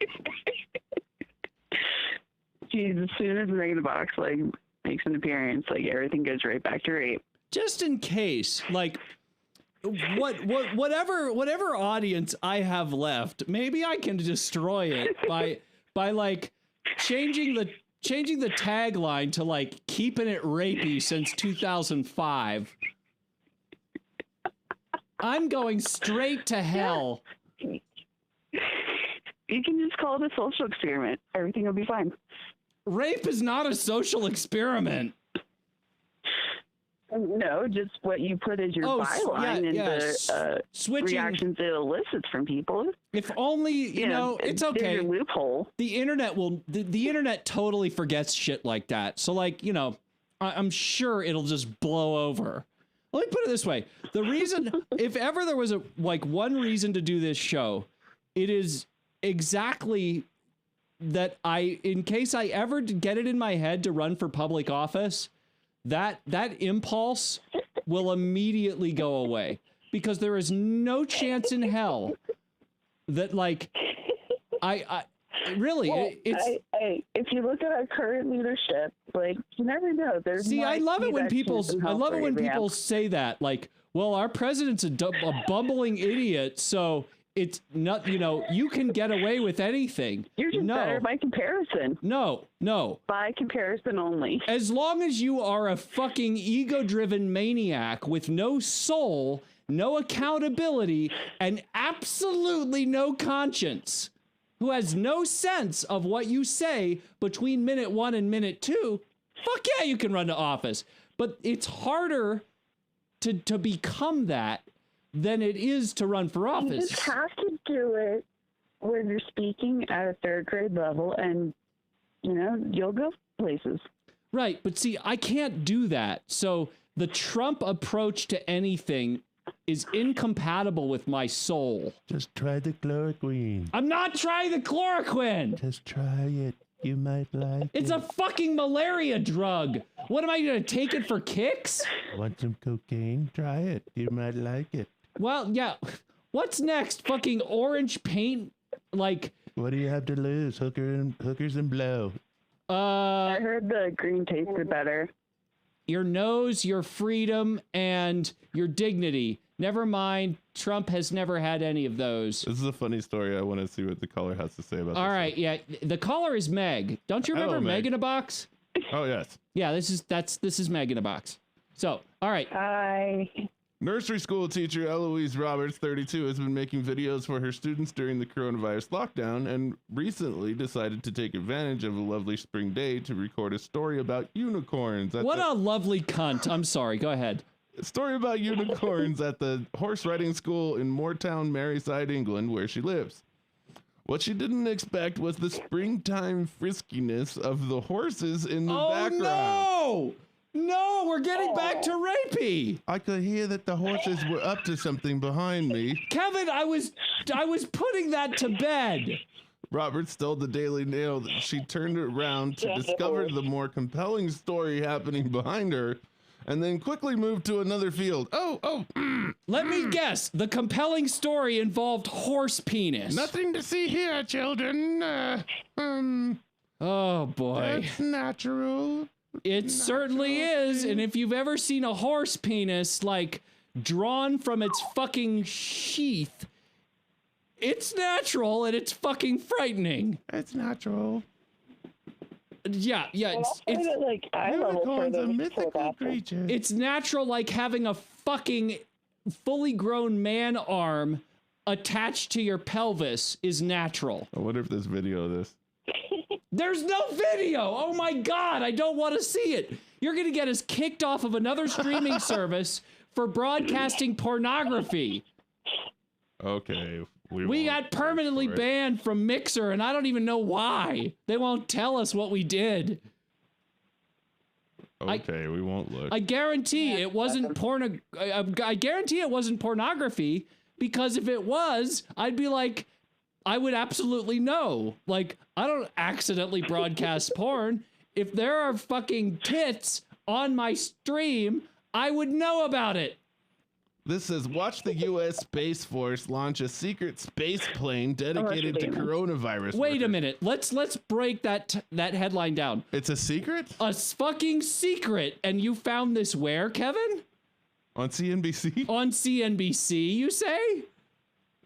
[SPEAKER 6] Jeez, as soon as Megan the Box, like, makes an appearance, like, everything goes right back to rape.
[SPEAKER 1] Just in case, like, whatever audience I have left, maybe I can destroy it by like changing the tagline to, like, keeping it rapey since 2005. I'm going straight to hell.
[SPEAKER 6] You can just call it a social experiment. Everything will be fine.
[SPEAKER 1] Rape is not a social experiment.
[SPEAKER 6] No, just what you put as your byline and the reactions it elicits from people.
[SPEAKER 1] If only, you know, it's okay.
[SPEAKER 6] There's a loophole.
[SPEAKER 1] The internet the internet totally forgets shit like that. So, like, you know, I'm sure it'll just blow over. let me put it this way. The reason, if ever there was one reason to do this show, it is exactly that in case I ever get it in my head to run for public office, that impulse will immediately go away, because there is no chance in hell that
[SPEAKER 6] if you look at our current leadership, you never know.
[SPEAKER 1] I love it when people say that, well, our president's a bumbling idiot, so it's not, you can get away with anything.
[SPEAKER 6] You're just better by comparison.
[SPEAKER 1] No.
[SPEAKER 6] By comparison only.
[SPEAKER 1] As long as you are a fucking ego-driven maniac with no soul, no accountability, and absolutely no conscience, who has no sense of what you say between minute 1 and minute 2, fuck yeah, you can run to office. But it's harder to become that than it is to run for office.
[SPEAKER 6] You just have to do it when you're speaking at a 3rd grade level, and, you'll go places.
[SPEAKER 1] Right, but see, I can't do that. So the Trump approach to anything is incompatible with my soul.
[SPEAKER 7] Just try the chloroquine.
[SPEAKER 1] I'm not trying the chloroquine.
[SPEAKER 7] Just try it. You might like it.
[SPEAKER 1] It's a fucking malaria drug. What am I going to take it for kicks?
[SPEAKER 7] Want some cocaine? Try it. You might like it.
[SPEAKER 1] Well, yeah. What's next? Fucking orange paint? What
[SPEAKER 7] do you have to lose? Hookers and blow.
[SPEAKER 6] I heard the green tasted better.
[SPEAKER 1] Your nose, your freedom, and your dignity. Never mind, Trump has never had any of those.
[SPEAKER 2] This is a funny story. I want to see what the caller has to say about this.
[SPEAKER 1] All right, yeah. The caller is Meg. Don't you remember
[SPEAKER 2] Hello,
[SPEAKER 1] Meg
[SPEAKER 2] Meg
[SPEAKER 1] in a Box?
[SPEAKER 2] Oh, yes.
[SPEAKER 1] Yeah, this is Meg in a Box. So, all right.
[SPEAKER 6] Hi.
[SPEAKER 2] Nursery school teacher Eloise Roberts, 32, has been making videos for her students during the coronavirus lockdown and recently decided to take advantage of a lovely spring day to record a story about unicorns.
[SPEAKER 1] What a lovely cunt. I'm sorry. Go ahead.
[SPEAKER 2] A story about unicorns at the horse riding school in Moortown, Merseyside, England, where she lives. What she didn't expect was the springtime friskiness of the horses in the background.
[SPEAKER 1] No, we're getting back to rapey.
[SPEAKER 2] I could hear that the horses were up to something behind me.
[SPEAKER 1] Kevin, I was putting that to bed.
[SPEAKER 2] Roberts told the Daily Mail that she turned around to discover the more compelling story happening behind her, and then quickly moved to another field.
[SPEAKER 1] Let me guess. The compelling story involved horse penis.
[SPEAKER 2] Nothing to see here, children.
[SPEAKER 1] Oh, boy.
[SPEAKER 2] That's natural.
[SPEAKER 1] It certainly is, and if you've ever seen a horse penis, drawn from its fucking sheath, it's natural and it's fucking frightening.
[SPEAKER 2] It's natural.
[SPEAKER 1] Yeah, it's
[SPEAKER 2] unicorns are mythical creatures.
[SPEAKER 1] It's natural, like having a fucking fully grown man arm attached to your pelvis is natural.
[SPEAKER 2] I wonder if there's video of this.
[SPEAKER 1] There's no video. Oh my God, I don't want to see it. You're going to get us kicked off of another streaming service for broadcasting pornography.
[SPEAKER 2] Okay.
[SPEAKER 1] We got permanently banned from Mixer, and I don't even know why. They won't tell us what we did.
[SPEAKER 2] Okay, we won't look.
[SPEAKER 1] I guarantee it wasn't I guarantee it wasn't pornography, because if it was, I'd be like, I would absolutely know. I don't accidentally broadcast porn. If there are fucking tits on my stream, I would know about it.
[SPEAKER 2] This says, watch the U.S. Space Force launch a secret space plane dedicated to coronavirus.
[SPEAKER 1] Wait a minute. Let's break that headline down.
[SPEAKER 2] It's a secret?
[SPEAKER 1] A fucking secret. And you found this where, Kevin?
[SPEAKER 2] On CNBC?
[SPEAKER 1] On CNBC, you say?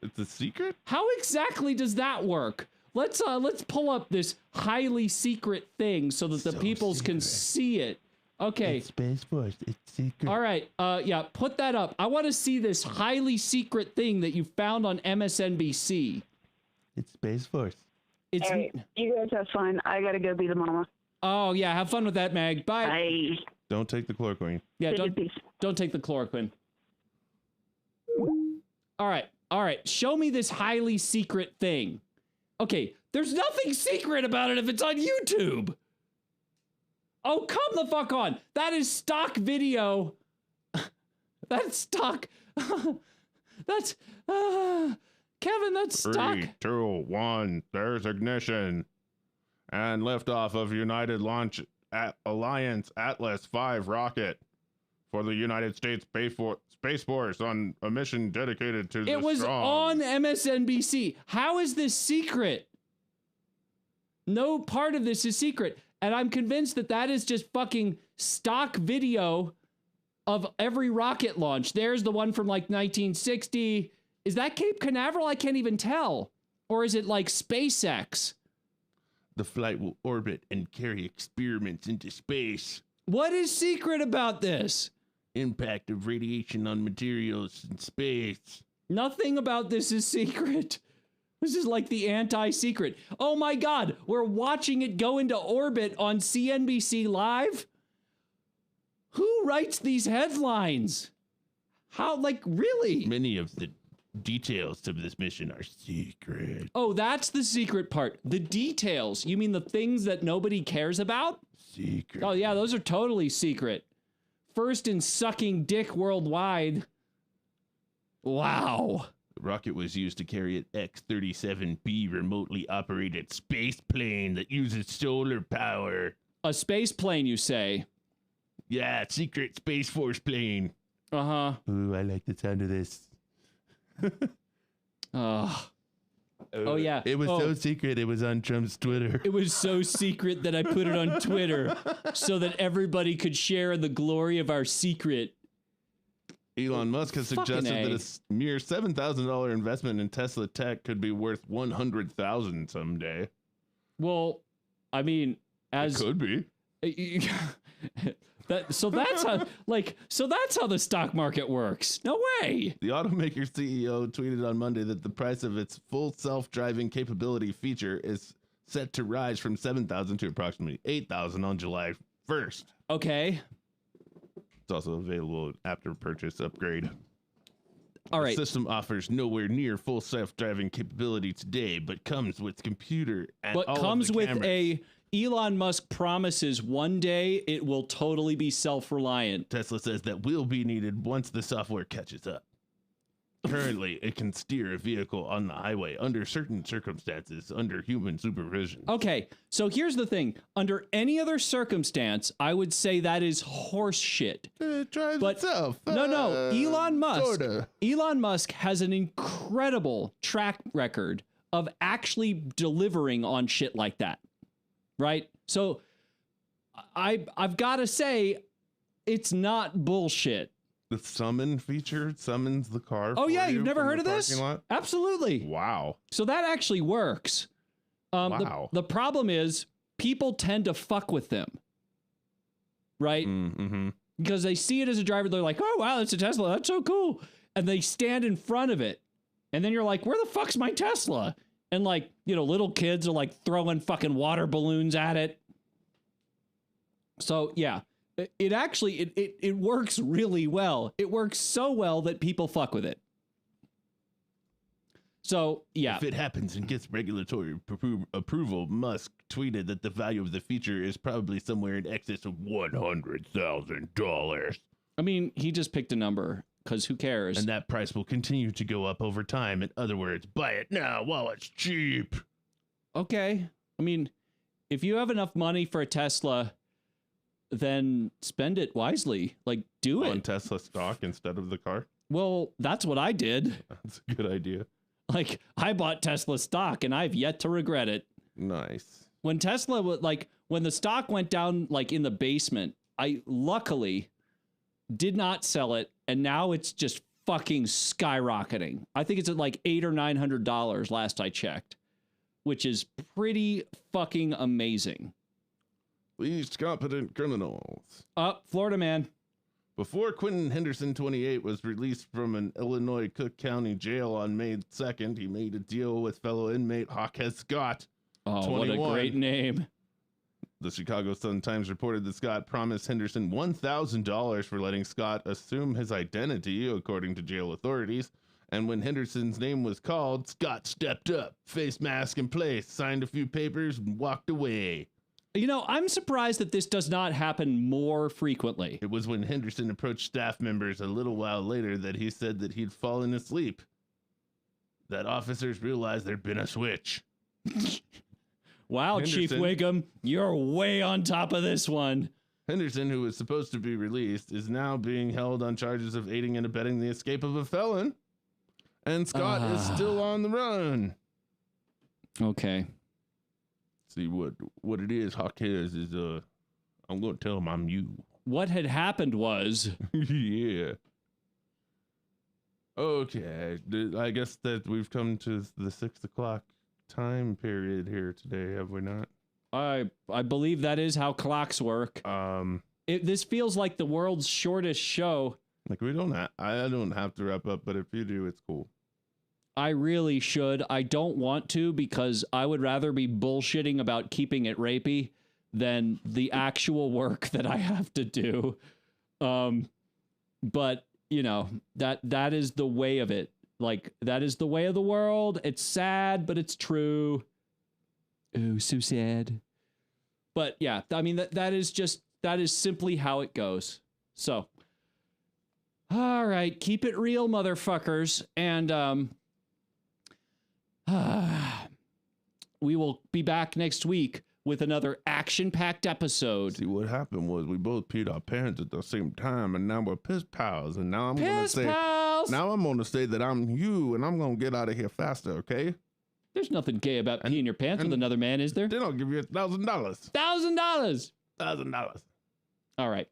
[SPEAKER 2] It's a secret?
[SPEAKER 1] How exactly does that work? Let's pull up this highly secret thing so that the peoples can see it. Okay.
[SPEAKER 7] It's Space Force. It's secret.
[SPEAKER 1] All right. Yeah, put that up. I want to see this highly secret thing that you found on MSNBC.
[SPEAKER 7] It's Space Force.
[SPEAKER 1] It's.
[SPEAKER 6] All right, you guys have fun. I gotta go be the mama.
[SPEAKER 1] Oh yeah, have fun with that, Mag. Bye.
[SPEAKER 6] Bye.
[SPEAKER 2] Don't take the chloroquine.
[SPEAKER 1] Yeah, don't take the chloroquine. All right. Show me this highly secret thing. Okay, there's nothing secret about it if it's on YouTube. Oh, come the fuck on. That is stock video. That's stock. That's Kevin. That's stock.
[SPEAKER 2] 3, 2, 1. There's ignition. And liftoff of United Launch Alliance Atlas V rocket for the United States Space Force on a mission dedicated to the
[SPEAKER 1] It was
[SPEAKER 2] strong.
[SPEAKER 1] on MSNBC. How is this secret? No part of this is secret. And I'm convinced that that is just fucking stock video of every rocket launch. There's the one from like 1960. Is that Cape Canaveral? I can't even tell. Or is it like SpaceX?
[SPEAKER 2] The flight will orbit and carry experiments into space.
[SPEAKER 1] What is secret about this?
[SPEAKER 2] Impact of radiation on materials in space.
[SPEAKER 1] Nothing about this is secret. This is like the anti-secret. Oh my God, we're watching it go into orbit on CNBC Live? Who writes these headlines? How, like, really?
[SPEAKER 2] Many of the details of this mission are secret.
[SPEAKER 1] Oh, that's the secret part. The details. You mean the things that nobody cares about?
[SPEAKER 2] Secret.
[SPEAKER 1] Oh yeah, those are totally secret. First in sucking dick worldwide. Wow.
[SPEAKER 2] The rocket was used to carry an X-37B remotely operated space plane that uses solar power.
[SPEAKER 1] A space plane, you say?
[SPEAKER 2] Yeah, secret Space Force plane.
[SPEAKER 1] Uh-huh.
[SPEAKER 7] Ooh, I like the sound of this.
[SPEAKER 1] Oh yeah.
[SPEAKER 7] It was so secret, it was on Trump's Twitter.
[SPEAKER 1] It was so secret that I put it on Twitter so that everybody could share the glory of our secret.
[SPEAKER 2] Elon Musk has
[SPEAKER 1] Fucking
[SPEAKER 2] suggested
[SPEAKER 1] A.
[SPEAKER 2] that a mere $7,000 investment in Tesla tech could be worth $100,000 someday.
[SPEAKER 1] Well, I mean,
[SPEAKER 2] It could be.
[SPEAKER 1] So that's how the stock market works. No way.
[SPEAKER 2] The automaker CEO tweeted on Monday that the price of its full self-driving capability feature is set to rise from $7,000 to approximately $8,000 on July 1st.
[SPEAKER 1] Okay.
[SPEAKER 2] It's also available after purchase upgrade.
[SPEAKER 1] All right.
[SPEAKER 2] The system offers nowhere near full self-driving capability today, but comes with computer and
[SPEAKER 1] But
[SPEAKER 2] all of
[SPEAKER 1] comes
[SPEAKER 2] the
[SPEAKER 1] with
[SPEAKER 2] cameras.
[SPEAKER 1] Elon Musk promises one day it will totally be self-reliant.
[SPEAKER 2] Tesla says that will be needed once the software catches up. Currently, it can steer a vehicle on the highway under certain circumstances under human supervision.
[SPEAKER 1] Okay, so here's the thing. Under any other circumstance, I would say that is horse shit.
[SPEAKER 2] It drives
[SPEAKER 1] But
[SPEAKER 2] itself.
[SPEAKER 1] no, Elon Musk.
[SPEAKER 2] Sorta.
[SPEAKER 1] Elon Musk has an incredible track record of actually delivering on shit like that. Right? So I've got to say it's not bullshit.
[SPEAKER 2] The summon feature summons the car.
[SPEAKER 1] Oh
[SPEAKER 2] for
[SPEAKER 1] yeah,
[SPEAKER 2] you
[SPEAKER 1] you've never
[SPEAKER 2] from
[SPEAKER 1] heard
[SPEAKER 2] the
[SPEAKER 1] of this?
[SPEAKER 2] parking lot?
[SPEAKER 1] Absolutely.
[SPEAKER 2] Wow.
[SPEAKER 1] So that actually works.
[SPEAKER 2] Wow.
[SPEAKER 1] The problem is people tend to fuck with them. Right?
[SPEAKER 2] Mm-hmm.
[SPEAKER 1] Because they see it as a driver, they're like, oh wow, that's a Tesla, that's so cool. And they stand in front of it. And then you're like, where the fuck's my Tesla? And like, you know, little kids are like throwing fucking water balloons at it. So yeah, it actually, it works really well. It works so well that people fuck with it. So yeah.
[SPEAKER 2] If it happens and gets regulatory approval, Musk tweeted that the value of the feature is probably somewhere in excess of $100,000.
[SPEAKER 1] I mean, he just picked a number because who cares?
[SPEAKER 2] And that price will continue to go up over time. In other words, buy it now while it's cheap.
[SPEAKER 1] Okay. I mean, if you have enough money for a Tesla, then spend it wisely. Like, do
[SPEAKER 2] On
[SPEAKER 1] it.
[SPEAKER 2] Tesla stock instead of the car.
[SPEAKER 1] Well, that's what I did.
[SPEAKER 2] That's a good idea.
[SPEAKER 1] Like, I bought Tesla stock and I've yet to regret it.
[SPEAKER 2] Nice.
[SPEAKER 1] When Tesla, when the stock went down, like in the basement, I luckily did not sell it. And now it's just fucking skyrocketing. I think it's at like $800 or $900 last I checked, which is pretty fucking amazing.
[SPEAKER 2] Least competent criminals.
[SPEAKER 1] Florida man.
[SPEAKER 2] Before Quentin Henderson, 28, was released from an Illinois Cook County jail on May 2nd, he made a deal with fellow inmate Hawkes Scott.
[SPEAKER 1] Oh,
[SPEAKER 2] 21.
[SPEAKER 1] what a great name.
[SPEAKER 2] The Chicago Sun-Times reported that Scott promised Henderson $1,000 for letting Scott assume his identity, according to jail authorities. And when Henderson's name was called, Scott stepped up, face mask in place, signed a few papers, and walked away.
[SPEAKER 1] You know, I'm surprised that this does not happen more frequently.
[SPEAKER 2] It was when Henderson approached staff members a little while later that he said that he'd fallen asleep, that officers realized there'd been a switch.
[SPEAKER 1] Wow, Chief
[SPEAKER 2] Henderson.
[SPEAKER 1] Wiggum, you're way on top of this one.
[SPEAKER 2] Henderson, who was supposed to be released, is now being held on charges of aiding and abetting the escape of a felon. And Scott is still on the run.
[SPEAKER 1] Okay.
[SPEAKER 2] See, what it is, Hawk is I'm going to tell him I'm you.
[SPEAKER 1] What had happened was...
[SPEAKER 2] Yeah. Okay, I guess that we've come to the 6 o'clock time period here today, have we not?
[SPEAKER 1] I believe that is how clocks work. This feels like the world's shortest show.
[SPEAKER 2] Like I don't have to wrap up, but if you do, it's cool.
[SPEAKER 1] I really should. I don't want to because I would rather be bullshitting about keeping it rapey than the actual work that I have to do. But you know, that is the way of it. Like, that is the way of the world. It's sad, but it's true. Oh, so sad. But yeah, I mean, that is simply how it goes. So, all right, keep it real, motherfuckers. And we will be back next week with another action-packed episode.
[SPEAKER 2] See, what happened was we both peed our pants at the same time, and now we're piss pals. And now I'm gonna say, now I'm gonna say that I'm you, and I'm gonna get out of here faster. Okay?
[SPEAKER 1] There's nothing gay about peeing your pants with another man, is there?
[SPEAKER 2] Then I'll give you $1,000.
[SPEAKER 1] $1,000.
[SPEAKER 2] $1,000.
[SPEAKER 1] All right.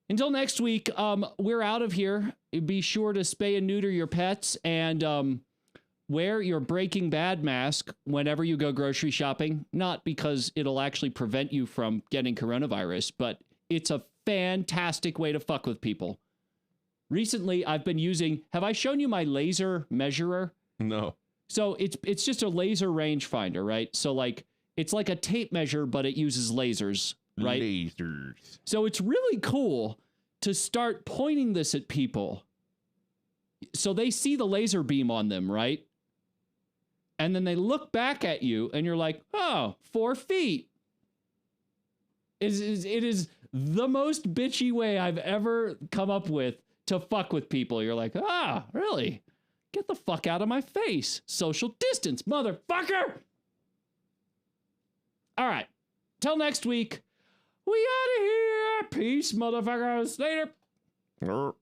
[SPEAKER 1] Until next week, we're out of here. Be sure to spay and neuter your pets and wear your Breaking Bad mask whenever you go grocery shopping. Not because it'll actually prevent you from getting coronavirus, but it's a fantastic way to fuck with people. Recently, I've been using... Have I shown you my laser measurer?
[SPEAKER 2] No.
[SPEAKER 1] So it's just a laser rangefinder, right? So like it's like a tape measure, but it uses lasers, right?
[SPEAKER 2] Lasers.
[SPEAKER 1] So it's really cool to start pointing this at people. So they see the laser beam on them, right? And then they look back at you and you're like, oh, 4 feet. It is the most bitchy way I've ever come up with to fuck with people. You're like, ah, really? Get the fuck out of my face. Social distance, motherfucker. All right. Till next week. We out of here. Peace, motherfuckers. Later.